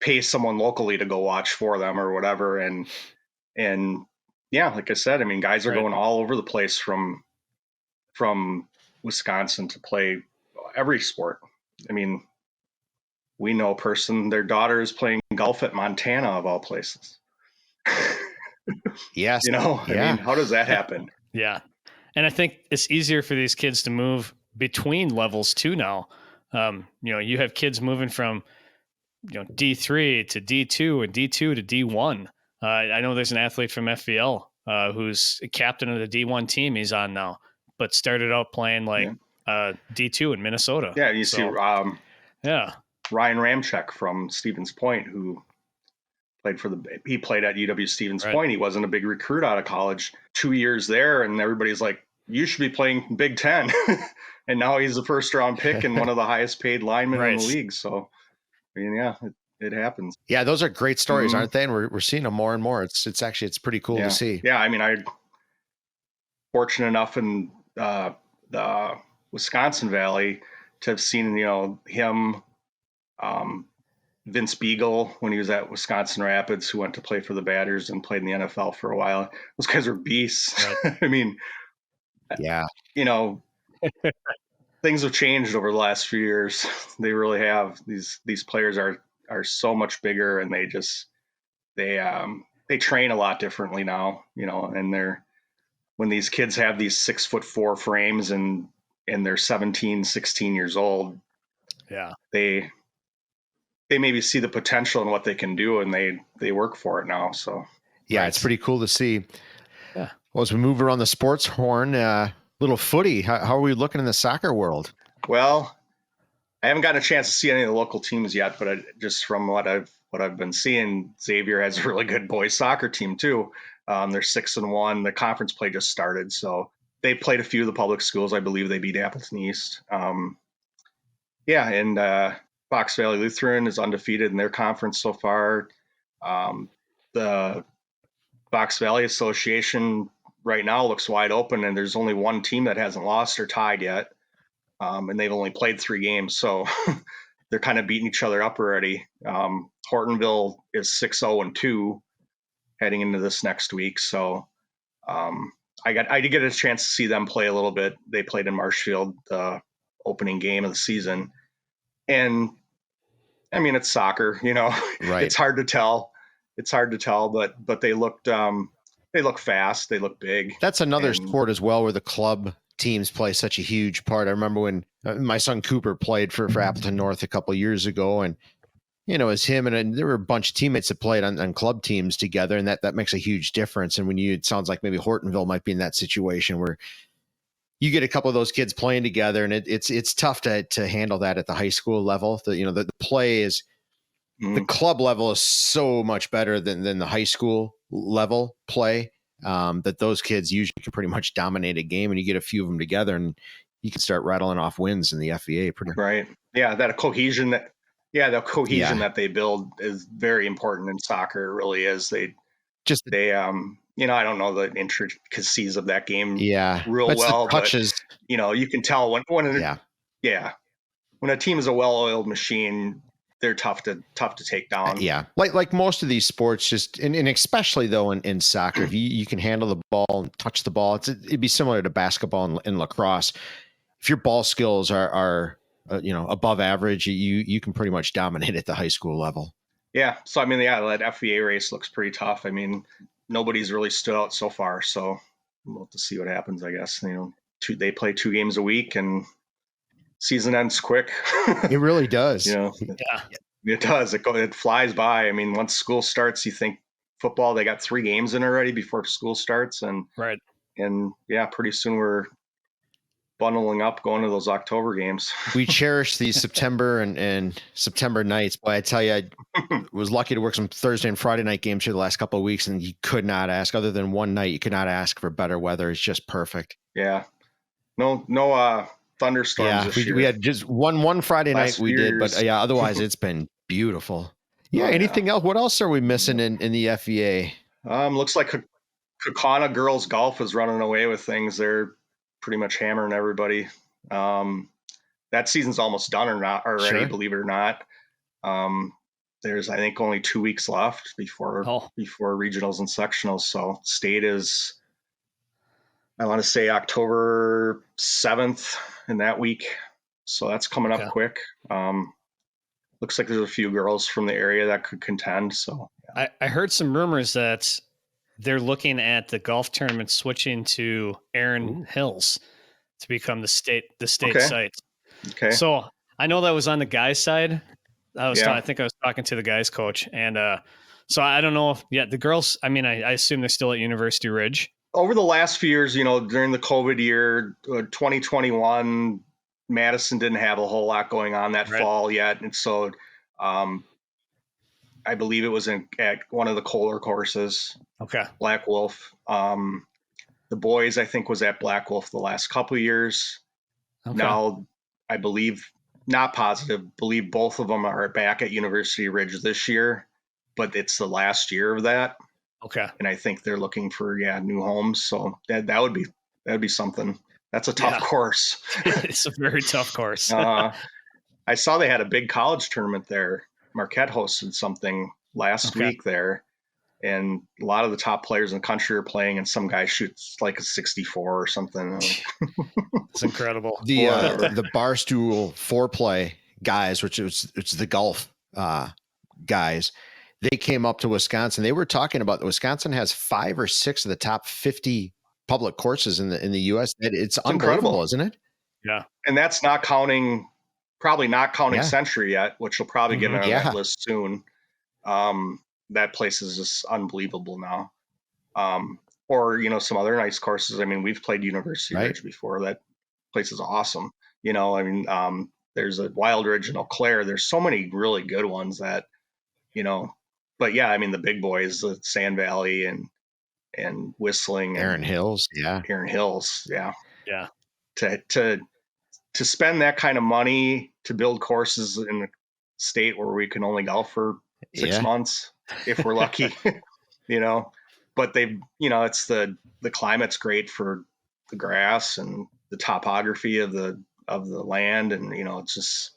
pay someone locally to go watch for them or whatever. And yeah, like I said, I mean, guys are going all over the place from Wisconsin to play every sport. I mean, we know a person, their daughter is playing golf at Montana, of all places. Yes. I mean, how does that happen? Yeah. And I think it's easier for these kids to move between levels too now. You have kids moving from, D3 to D2 and D2 to D1. I know there's an athlete from FVL who's a captain of the D1 team he's on now, but started out playing D2 in Minnesota. Yeah, you see Ryan Ramchek from Stevens Point, who he played at UW Stevens Point. He wasn't a big recruit out of college. 2 years there, and everybody's like, you should be playing Big Ten. And now he's the first round pick and one of the highest paid linemen in the league. So, I mean, yeah, it happens. Yeah, those are great stories, aren't they? And we're seeing them more and more. It's pretty cool to see. Yeah, I mean, I'm fortunate enough in the Wisconsin Valley to have seen, him, Vince Beagle, when he was at Wisconsin Rapids, who went to play for the Badgers and played in the NFL for a while. Those guys are beasts. Right. I mean, things have changed over the last few years. They really have. These players are so much bigger, and they train a lot differently now, and when these kids have these 6'4" frames and they're 17, 16 years old, they maybe see the potential in what they can do, and they work for it now. So it's pretty cool to see. Yeah. Well, as we move around the sports horn, little footy, how are we looking in the soccer world? Well, I haven't gotten a chance to see any of the local teams yet, but just from what I've been seeing, Xavier has a really good boys soccer team too. They're 6-1. The conference play just started, so they played a few of the public schools. I believe they beat Appleton East. And Fox Valley Lutheran is undefeated in their conference so far. The Fox Valley Association right now looks wide open, and there's only one team that hasn't lost or tied yet. And they've only played 3 games, so they're kind of beating each other up already. Hortonville is 6-0-2 heading into this next week. So I did get a chance to see them play a little bit. They played in Marshfield, the opening game of the season. And I mean, it's soccer, right. It's hard to tell, but they look fast. They look big. That's another sport as well, where the club teams play such a huge part. I remember when my son Cooper played for Appleton North a couple of years ago, and as him and there were a bunch of teammates that played on club teams together, and that makes a huge difference. And it sounds like maybe Hortonville might be in that situation where you get a couple of those kids playing together, and it's tough to handle that at the high school level. The play is the club level is so much better than the high school level play, that those kids usually can pretty much dominate a game, and you get a few of them together and you can start rattling off wins in the FVA. Right. Yeah. That cohesion that they build is very important in soccer. It really is. They I don't know the intricacies of that game real well, but you can tell when a team is a well-oiled machine, they're tough to take down. Like most of these sports, just and especially though in soccer, if you can handle the ball and touch the ball, it'd be similar to basketball and lacrosse. If your ball skills are above average, you can pretty much dominate at the high school level. Yeah. So that FVA race looks pretty tough. I mean, nobody's really stood out so far, so we'll have to see what happens, I guess. They play 2 games a week, and season ends quick. It really does. It does. It flies by. I mean, once school starts, you think football, they got 3 games in already before school starts, and pretty soon we're bundling up, going to those October games. We cherish these September and September nights, but I tell you, I was lucky to work some Thursday and Friday night games here the last couple of weeks, and you could not ask, other than one night, you could not ask for better weather. It's just perfect. Yeah. No thunderstorms this year. We had just one Friday night we did, but otherwise it's been beautiful. Anything else? What else are we missing in the FVA? Looks like Kaukauna girls golf is running away with things. They're pretty much hammering everybody. That season's almost done already, believe it or not. There's, I think, only 2 weeks left before regionals and sectionals. So state is, I want to say, October 7th in that week. So that's coming up quick. Looks like there's a few girls from the area that could contend. So I heard some rumors that they're looking at the golf tournament switching to Erin Hills to become the state site. Okay. So I know that was on the guys' side. I think I was talking to the guys' coach, and so I don't know if the girls. I mean, I assume they're still at University Ridge. Over the last few years, during the COVID year, 2021, Madison didn't have a whole lot going on that fall yet, and so I believe it was at one of the Kohler courses. Okay. Black Wolf. The boys, I think, was at Black Wolf the last couple of years. Okay. Now, I believe, not positive, believe both of them are back at University Ridge this year, but it's the last year of that. Okay. And I think they're looking for new homes. So that would be something. That's a tough course. It's a very tough course. I saw they had a big college tournament there. Marquette hosted something last week there. And a lot of the top players in the country are playing, and some guy shoots like a 64 or something. It's incredible. The Barstool foreplay guys, which is the golf guys, they came up to Wisconsin. They were talking about Wisconsin has 5 or 6 of the top 50 public courses in the U.S. It's unbelievable, isn't it? Yeah, and that's probably not counting Century yet, which will probably get on that list soon. That place is just unbelievable now. Or, some other nice courses. I mean, we've played University Ridge before. That place is awesome. There's a Wild Ridge in Eau Claire. There's so many really good ones that, but I mean, the big boys, the Sand Valley and Whistling. Erin Hills. Yeah. Erin Hills. Yeah. Yeah. To spend that kind of money to build courses in a state where we can only golf for 6 months, if we're lucky, but it's the climate's great for the grass and the topography of the land. And, it's just,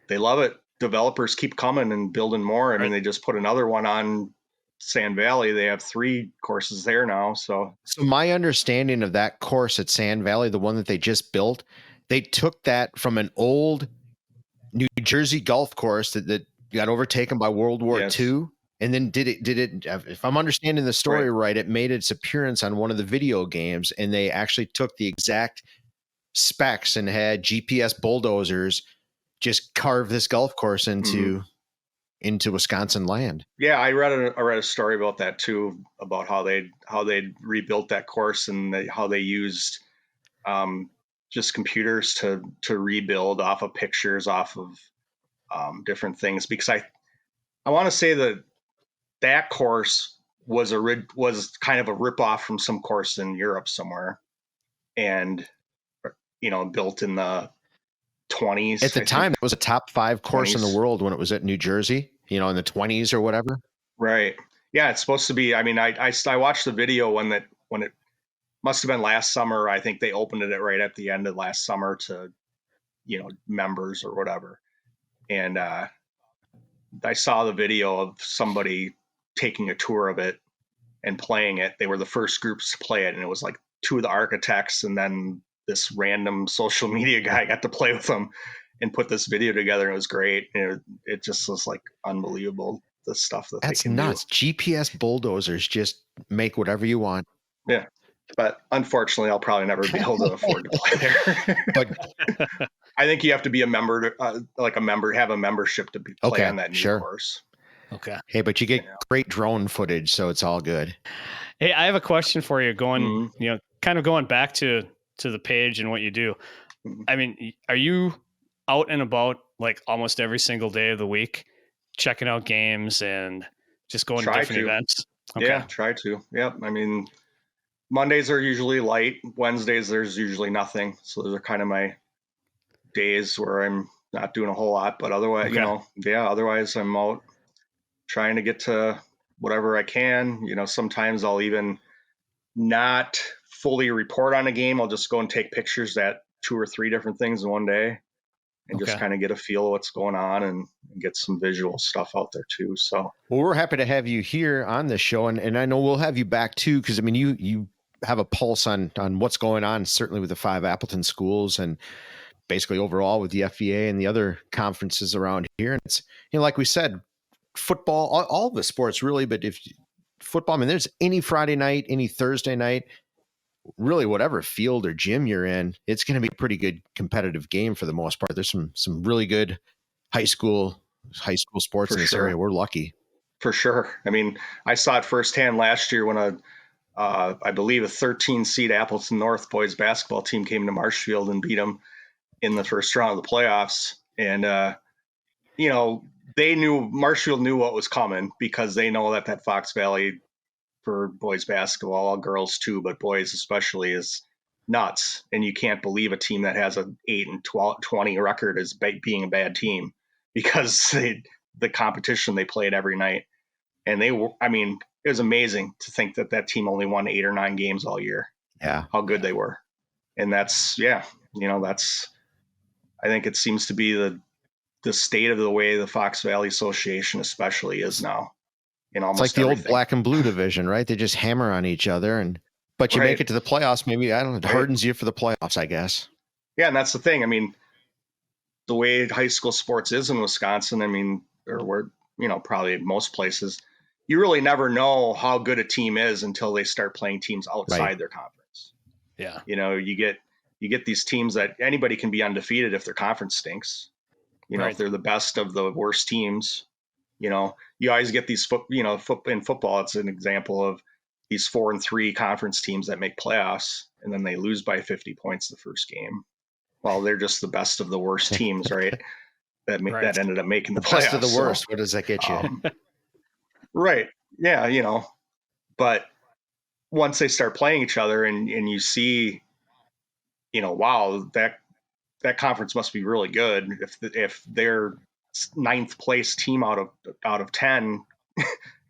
they love it. Developers keep coming and building more. I mean, they just put another one on Sand Valley. They have 3 courses there now. So my understanding of that course at Sand Valley, the one that they just built, they took that from an old New Jersey golf course that got overtaken by World War II, and then did it, if I'm understanding the story right, it made its appearance on one of the video games, and they actually took the exact specs and had GPS bulldozers just carve this golf course into Wisconsin land. Yeah, I read a story about that too, about how they rebuilt that course and how they used just computers to rebuild off of pictures, off of different things. Because I want to say that course was kind of a ripoff from some course in Europe somewhere, and built in the 20s. At the time, it was a top 5 course 20s. in the world when it was at New Jersey, in the 20s or whatever. Right. Yeah, it's supposed to be. I mean, I watched the video when it must have been last summer. I think they opened it right at the end of last summer to, members or whatever. And I saw the video of somebody taking a tour of it and playing it. They were the first groups to play it, and it was like 2 of the architects and then this random social media guy got to play with them and put this video together. And it was great. And it just was like unbelievable, the stuff That's they can nuts. do. GPS bulldozers just make whatever you want. Yeah. But unfortunately, I'll probably never be able to afford to play there. But I think you have to be a member, have a membership to play on that new course. Okay. Hey, but you get great drone footage, so it's all good. Hey, I have a question for you. Kind of going back to the page and what you do. I mean, are you out and about like almost every single day of the week, checking out games and just going to different events? Okay. Yeah, try to. Yep. I mean, Mondays are usually light. Wednesdays, there's usually nothing. So those are kind of my days where I'm not doing a whole lot. But otherwise, otherwise I'm out trying to get to whatever I can. Sometimes I'll even not fully report on a game. I'll just go and take pictures at 2 or 3 different things in one day and just kind of get a feel of what's going on and get some visual stuff out there too. So, well, we're happy to have you here on this show. And I know we'll have you back too, because I mean, you have a pulse on what's going on, certainly with the 5 Appleton schools and basically overall with the FVA and the other conferences around here. And it's, like we said, football, all the sports really, but if football, I mean, there's any Friday night, any Thursday night, really whatever field or gym you're in, it's going to be a pretty good competitive game for the most part. There's some really good high school sports in this area. We're lucky. For sure. I mean, I saw it firsthand last year when I believe a 13 seed Appleton North boys basketball team came to Marshfield and beat them in the first round of the playoffs. And, Marshfield knew what was coming because they know that Fox Valley for boys basketball, all girls too, but boys especially, is nuts. And you can't believe a team that has an 8-20 record is being a bad team because the competition they played every night. And it was amazing to think that team only won 8 or 9 games all year. Yeah. How good they were. And I think it seems to be the state of the way the Fox Valley Association especially is now. It's like the old black and blue division, right? They just hammer on each other, but you make it to the playoffs. Maybe, I don't know, it hardens you for the playoffs, I guess. Yeah. And that's the thing. I mean, the way high school sports is in Wisconsin, or where, probably most places, you really never know how good a team is until they start playing teams outside their conference. Yeah. You get these teams that anybody can be undefeated if their conference stinks. If they're the best of the worst teams, you always get these in football, it's an example of these 4-3 conference teams that make playoffs and then they lose by 50 points the first game. Well, they're just the best of the worst teams, right? That ended up making the playoffs. Best of the worst. What does that get you? Right. Yeah. But once they start playing each other and you see, wow, that conference must be really good if their 9th place team out of 10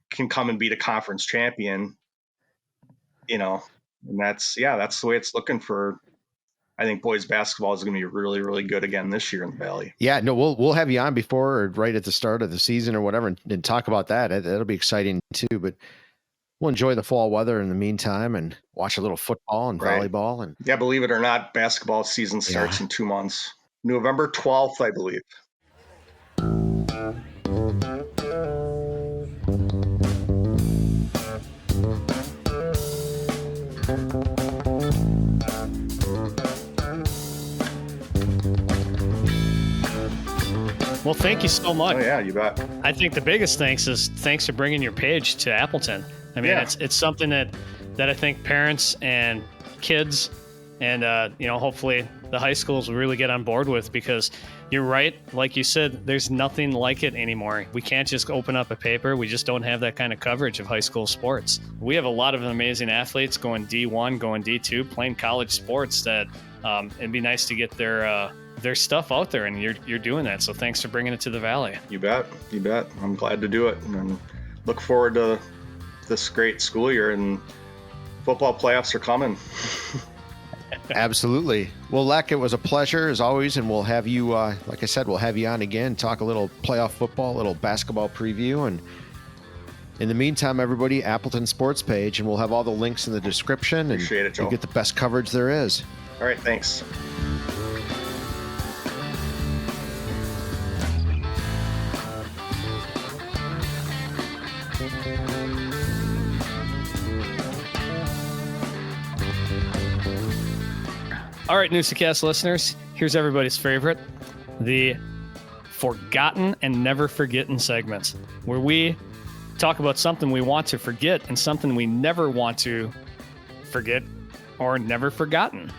can come and beat a conference champion, and that's the way it's looking for. I think boys basketball is going to be really, really good again this year in the Valley. Yeah, no, we'll have you on before or right at the start of the season or whatever and talk about that. That'll be exciting too, but we'll enjoy the fall weather in the meantime and watch a little football and volleyball. And yeah, believe it or not, basketball season starts in 2 months. November 12th, I believe. Well, thank you so much. Oh yeah, you bet. I think the biggest thanks for bringing your page to Appleton. I mean, it's something that I think parents and kids and hopefully the high schools will really get on board with, because you're right, like you said, there's nothing like it anymore. We can't just open up a paper. We just don't have that kind of coverage of high school sports. We have a lot of amazing athletes going D1, going D2, playing college sports that it'd be nice to get their stuff out there, and you're doing that. So thanks for bringing it to the Valley. You bet. I'm glad to do it, and look forward to this great school year, and football playoffs are coming. Absolutely. Well, Leck, it was a pleasure as always, and we'll have you, like I said, we'll have you on again, talk a little playoff football, a little basketball preview, and in the meantime, everybody, Appleton Sports page, and we'll have all the links in the description, and Appreciate it, Joe. you get the best coverage there is. All right, thanks. All right, Newsa-Cast listeners, here's everybody's favorite, the Forgotten and Never Forgotten segments, where we talk about something we want to forget and something we never want to forget or never forgotten.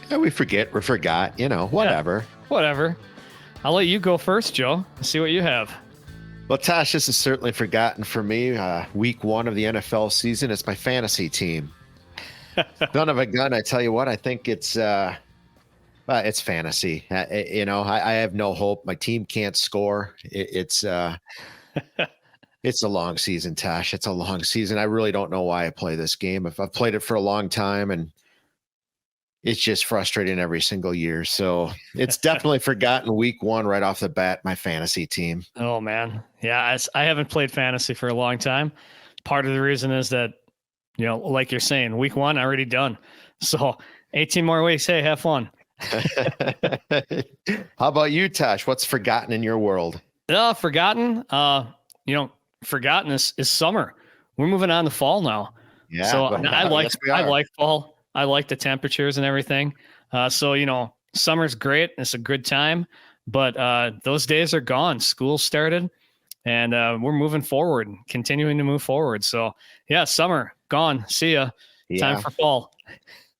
Yeah, we forgot, whatever. Yeah, whatever. I'll let you go first, Joe. See what you have. Well, Tosh, this is certainly forgotten for me. Week 1 of the NFL season. It's my fantasy team. Son of a gun, I tell you what, I think it's fantasy. I have no hope. My team can't score. It's a long season, Tosh. It's a long season. I really don't know why I play this game. I've played it for a long time, and it's just frustrating every single year. So it's definitely forgotten week 1 right off the bat, my fantasy team. Oh, man. Yeah, I haven't played fantasy for a long time. Part of the reason is that, like you're saying, week 1 already done. So 18 more weeks. Hey, have fun. How about you, Tosh? What's forgotten in your world? Forgotten. Forgotten is summer. We're moving on to fall now. Yeah. So I like fall. I like the temperatures and everything. Summer's great. It's a good time, but those days are gone. School started, and we're moving forward, continuing to move forward. So yeah, summer gone. See ya. Yeah. Time for fall.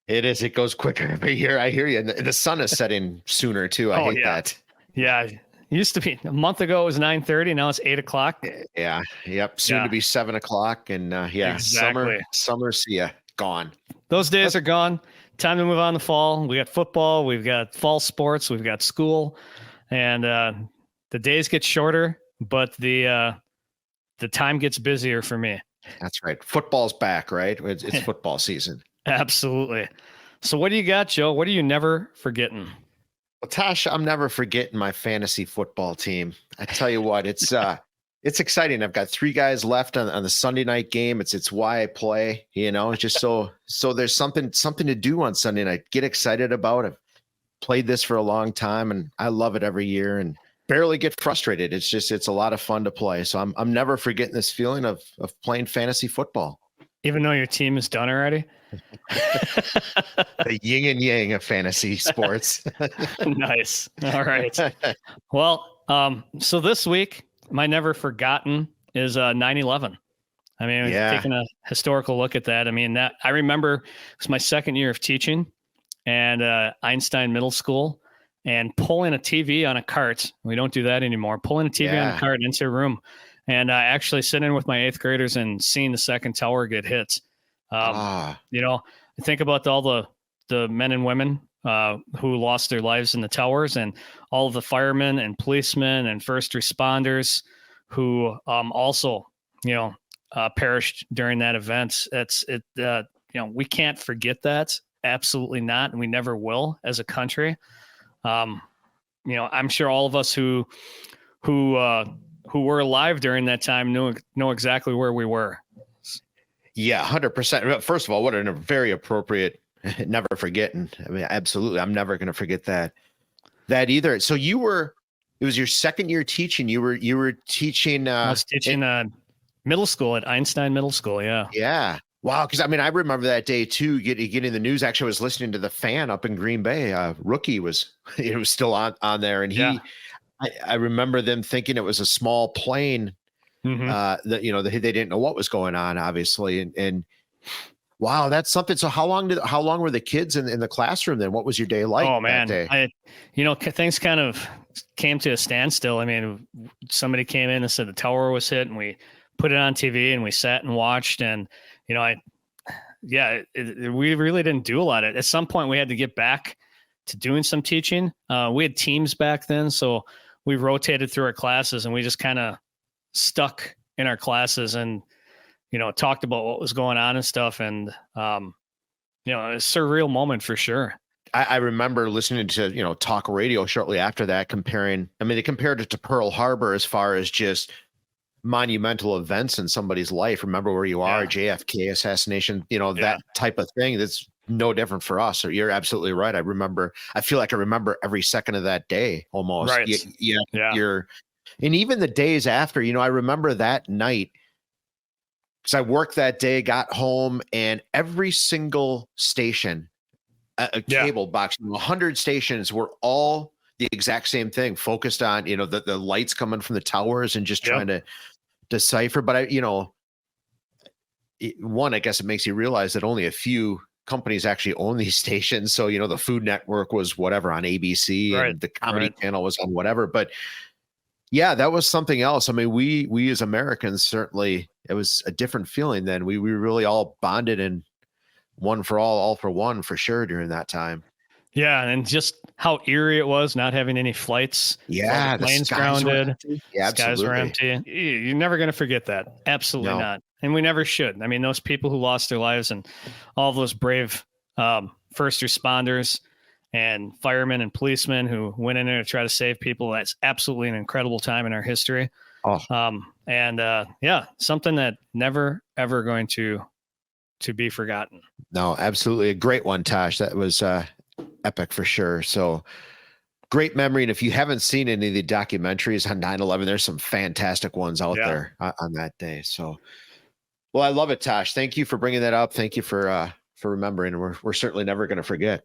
It is. It goes quicker every year. I hear you. And the sun is setting sooner too. I hate that. Yeah. It used to be a month ago, it was 9:30. Now it's 8:00. Yeah. Yep. Soon to be 7:00. And Exactly. Summer. See ya. Gone. Those days are gone. Time to move on to fall. We got football. We've got fall sports. We've got school, and the days get shorter, but the time gets busier for me. That's right. Football's back, right? It's football season. Absolutely. So what do you got, Joe? What are you never forgetting? Well, Tosh, I'm never forgetting my fantasy football team. I tell you what, it's exciting. I've got 3 guys left on the Sunday night game. It's why I play, it's just so there's something to do on Sunday night. Get excited about it. Played this for a long time, and I love it every year and barely get frustrated. It's a lot of fun to play. So I'm never forgetting this feeling of playing fantasy football. Even though your team is done already? The yin and yang of fantasy sports. Nice. All right. Well, so this week, my never forgotten is 9/11. I mean, taking a historical look at that. I mean, that I remember it was my second year of teaching and Einstein Middle School, and pulling a TV on a cart. We don't do that anymore. Pulling a TV on a cart into a room, and actually sitting with my 8th graders and seeing the second tower get hit. I think about all the men and women who lost their lives in the towers, and all of the firemen and policemen and first responders who also, perished during that event. We can't forget that. Absolutely not. And we never will as a country. I'm sure all of us who were alive during that time know exactly where we were. Yeah, 100%. First of all, what a very appropriate, never forgetting. I mean, absolutely. I'm never going to forget that either. So it was your second year teaching. You were teaching. I was teaching middle school at Einstein Middle School. Yeah. Yeah. Wow. Because I remember that day too. Getting the news. Actually, I was listening to the Fan up in Green Bay. Rookie was still on there, and I remember them thinking it was a small plane. Mm-hmm. That they didn't know what was going on, obviously, and Wow, that's something. So how long were the kids in the classroom then? What was your day like Oh that man, day? things kind of came to a standstill. I mean, somebody came in and said the tower was hit, and we put it on TV and we sat and watched. And we really didn't do a lot. At some point, we had to get back to doing some teaching. We had teams back then, so we rotated through our classes, and we just kind of stuck in our classes and talked about what was going on and stuff. And it was a surreal moment for sure. I remember listening to, talk radio shortly after that, they compared it to Pearl Harbor as far as just monumental events in somebody's life. Remember where you are, JFK assassination, that type of thing. That's no different for us. So you're absolutely right. I feel like I remember every second of that day almost. Right. And even the days after, I remember that night, because I worked that day, got home, and every single station, a cable box, 100 stations were all the exact same thing, focused on, the lights coming from the towers and just trying to decipher. But I guess it makes you realize that only a few companies actually own these stations. So, the Food Network was whatever on ABC, and the Comedy Channel was on whatever. But yeah, that was something else. I mean, we as Americans, certainly it was a different feeling then. We really all bonded and one for all for one, for sure, during that time. Yeah, and just how eerie it was not having any flights. Yeah, the planes grounded. Yeah, skies were empty. You're never going to forget that. Absolutely not. And we never should. I mean, those people who lost their lives and all those brave first responders and firemen and policemen who went in there to try to save people. That's absolutely an incredible time in our history. Something that never, ever going to be forgotten. No, absolutely. A great one, Tosh. That was epic for sure. So great memory. And if you haven't seen any of the documentaries on 9/11, there's some fantastic ones out there on that day. So, well, I love it, Tosh. Thank you for bringing that up. Thank you for remembering. We're certainly never going to forget.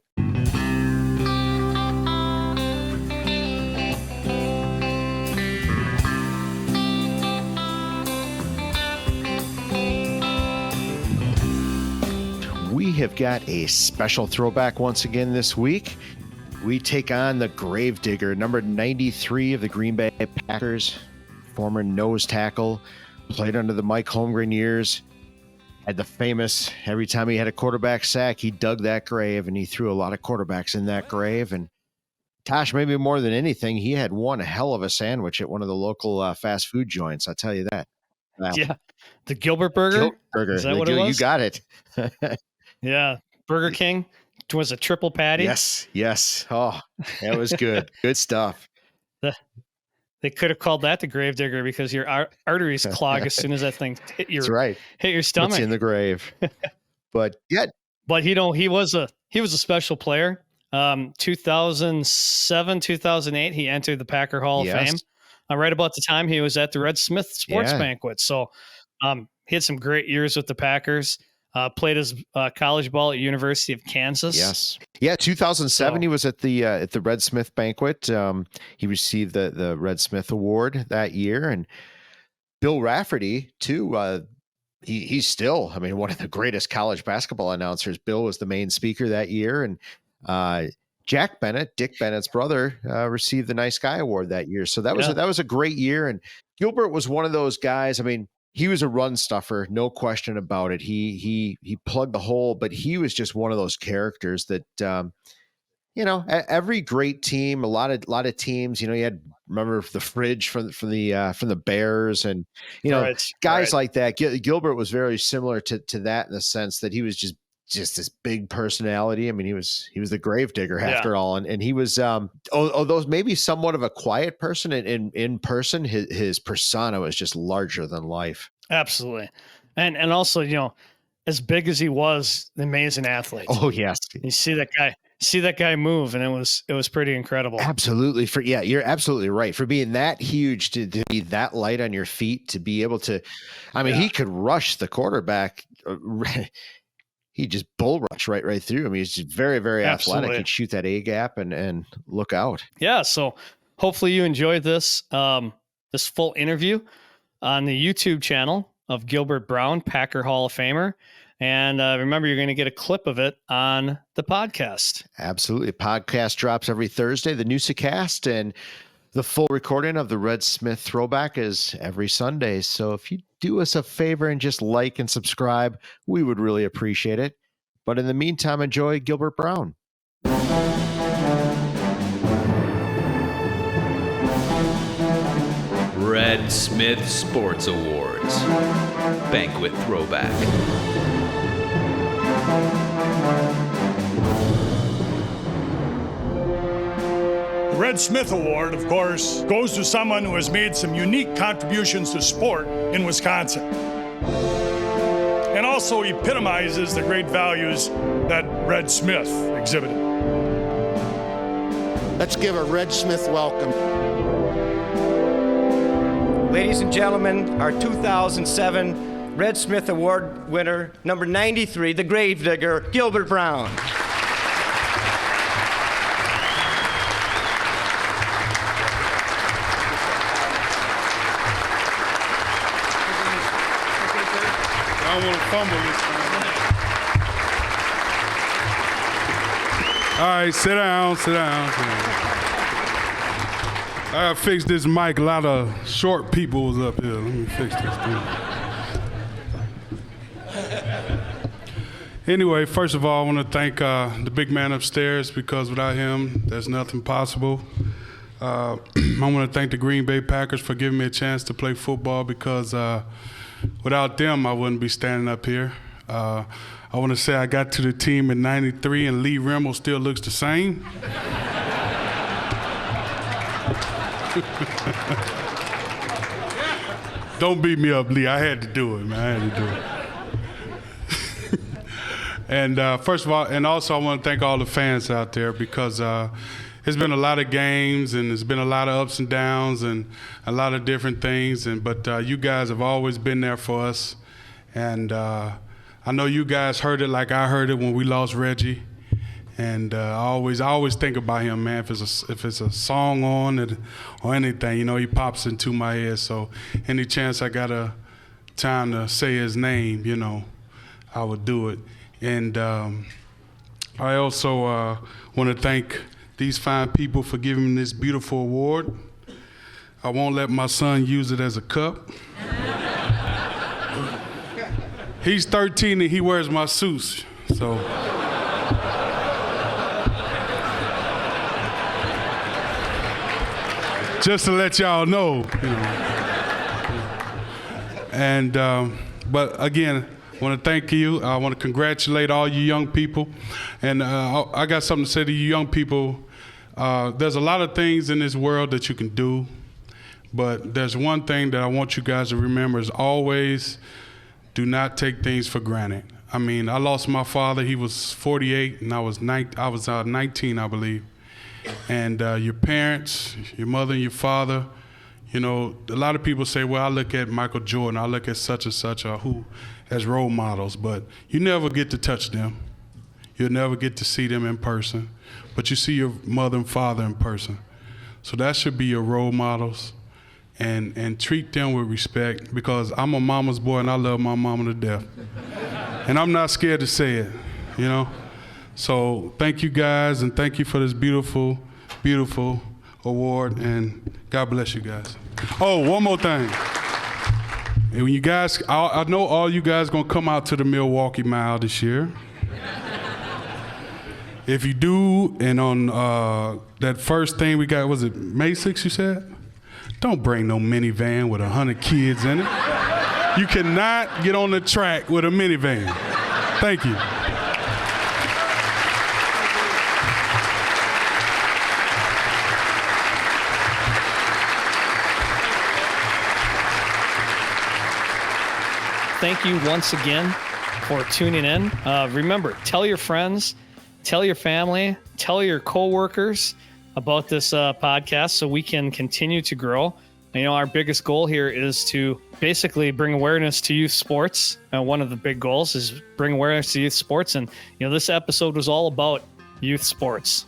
We have got a special throwback once again this week. We take on the Gravedigger, number 93 of the Green Bay Packers, former nose tackle, played under the Mike Holmgren years, had the famous, every time he had a quarterback sack, he dug that grave, and he threw a lot of quarterbacks in that grave. And Tosh, maybe more than anything, he had one hell of a sandwich at one of the local fast food joints. I'll tell you that. The Gilbert burger. Is that what it was? You got it. Yeah, Burger King was a triple patty. Yes. Oh, that was good. Good stuff. They could have called that the Gravedigger because your arteries clog as soon as that thing hit your stomach. It's in the grave. But he was a special player. 2007, 2008, he entered the Packer Hall of Fame. Right about the time he was at the Red Smith Sports Banquet. So he had some great years with the Packers. Played his college ball at University of Kansas. Yes. Yeah, 2007, he was at the Red Smith Banquet. He received the Red Smith Award that year. And Bill Rafferty, too, he's still, one of the greatest college basketball announcers. Bill was the main speaker that year. And Jack Bennett, Dick Bennett's brother, received the Nice Guy Award that year. So that was a great year. And Gilbert was one of those guys. He was a run stuffer, no question about it. He plugged the hole, but he was just one of those characters that, every great team, a lot of teams, you had, remember the fridge from the Bears and, guys like that. Gilbert was very similar to that in the sense that he was just this big personality. He was the Gravedigger after all. And he was, although maybe somewhat of a quiet person in person, his persona was just larger than life. Absolutely. And also, as big as he was, an amazing athlete. Oh yes. You see that guy move, and it was pretty incredible. Absolutely. You're absolutely right. For being that huge, to be that light on your feet, to be able to, he could rush the quarterback. He just bull rush right through him. He's just very, very athletic. He'd shoot that A gap and look out. Yeah. So hopefully you enjoyed this full interview on the YouTube channel of Gilbert Brown, Packer Hall of Famer. And remember, you're going to get a clip of it on the podcast. Absolutely. Podcast drops every Thursday, the Newsa-Cast, and the full recording of the Red Smith Throwback is every Sunday. So if you do us a favor and just like and subscribe, we would really appreciate it. But in the meantime, enjoy Gilbert Brown. Red Smith Sports Awards. Banquet Throwback. The Red Smith Award, of course, goes to someone who has made some unique contributions to sport in Wisconsin and also epitomizes the great values that Red Smith exhibited. Let's give a Red Smith welcome. Ladies and gentlemen, our 2007 Red Smith Award winner, number 93, the Gravedigger, Gilbert Brown. I don't want to fumble this time. All right, sit down. I gotta fix this mic. A lot of short people was up here. Let me fix this thing. Anyway, first of all, I want to thank the big man upstairs, because without him, there's nothing possible. I want to thank the Green Bay Packers for giving me a chance to play football, because without them, I wouldn't be standing up here. I want to say I got to the team in '93, and Lee Rimmel still looks the same. Don't beat me up, Lee. I had to do it, man. I had to do it. And first of all, and also I want to thank all the fans out there, because it's been a lot of games, and there's been a lot of ups and downs, and a lot of different things. But you guys have always been there for us. And I know you guys heard it like I heard it when we lost Reggie. And I always think about him, man. If it's a song on it or anything, you know, he pops into my head. So any chance I got a time to say his name, you know, I would do it. And I also want to thank these fine people for giving me this beautiful award. I won't let my son use it as a cup. He's 13 and he wears my suits, so. Just to let y'all know, you know. And, but again, I want to thank you. I want to congratulate all you young people. And I got something to say to you young people. There's a lot of things in this world that you can do, but there's one thing that I want you guys to remember is always do not take things for granted. I mean, I lost my father. He was 48, and I was 19, I believe. And your parents, your mother and your father, you know, a lot of people say, well, I look at Michael Jordan, I look at such and such who as role models, but you never get to touch them. You'll never get to see them in person, but you see your mother and father in person. So that should be your role models, and treat them with respect, because I'm a mama's boy and I love my mama to death. And I'm not scared to say it, you know? So thank you guys, and thank you for this beautiful, beautiful award, and God bless you guys. Oh, one more thing. And when you guys, I know all you guys gonna come out to the Milwaukee Mile this year. If you do, and on that first thing we got, was it May 6th you said? Don't bring no minivan with 100 kids in it. You cannot get on the track with a minivan. Thank you. Thank you once again for tuning in. Remember, tell your friends, tell your family, tell your coworkers about this podcast so we can continue to grow. You know, our biggest goal here is to basically bring awareness to youth sports. One of the big goals is bring awareness to youth sports. And, you know, this episode was all about youth sports.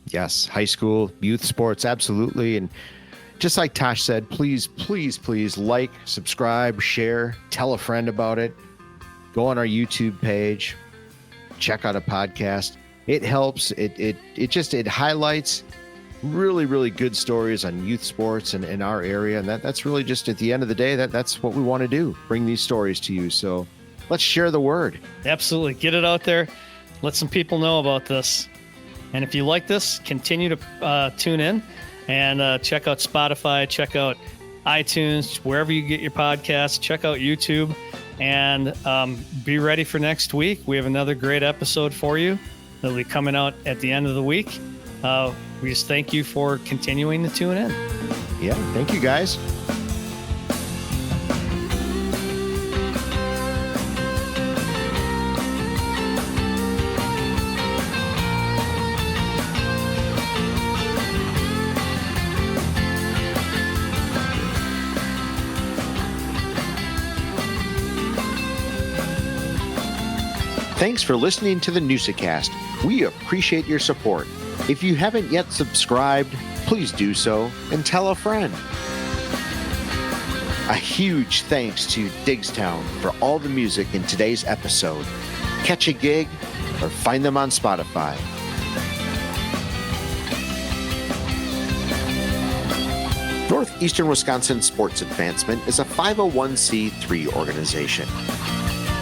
Yes, high school, youth sports, absolutely. And just like Tosh said, please, please, please like, subscribe, share, tell a friend about it. go on our YouTube page, check out a podcast. It helps. It highlights really, really good stories on youth sports and in our area. And that's really just at the end of the day, that's what we want to do, bring these stories to you. So let's share the word. Absolutely. Get it out there. Let some people know about this. And if you like this, continue to tune in and check out Spotify, check out iTunes, wherever you get your podcasts, check out YouTube, and be ready for next week. We have another great episode for you that'll be coming out at the end of the week. We just thank you for continuing to tune in. Yeah, thank you guys. Thanks for listening to the Newsa-Cast. We appreciate your support. If you haven't yet subscribed, please do so and tell a friend. A huge thanks to Digstown for all the music in today's episode. Catch a gig or find them on Spotify. Northeastern Wisconsin Sports Advancement is a 501c3 organization.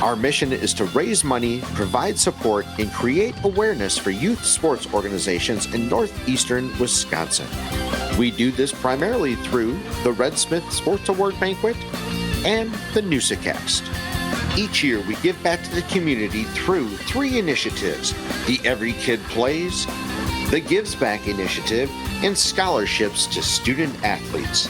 Our mission is to raise money, provide support, and create awareness for youth sports organizations in northeastern Wisconsin. We do this primarily through the Red Smith Sports Award Banquet and the Newsa-Cast. Each year, we give back to the community through 3 initiatives: the Every Kid Plays, the Gives Back Initiative, and scholarships to student athletes.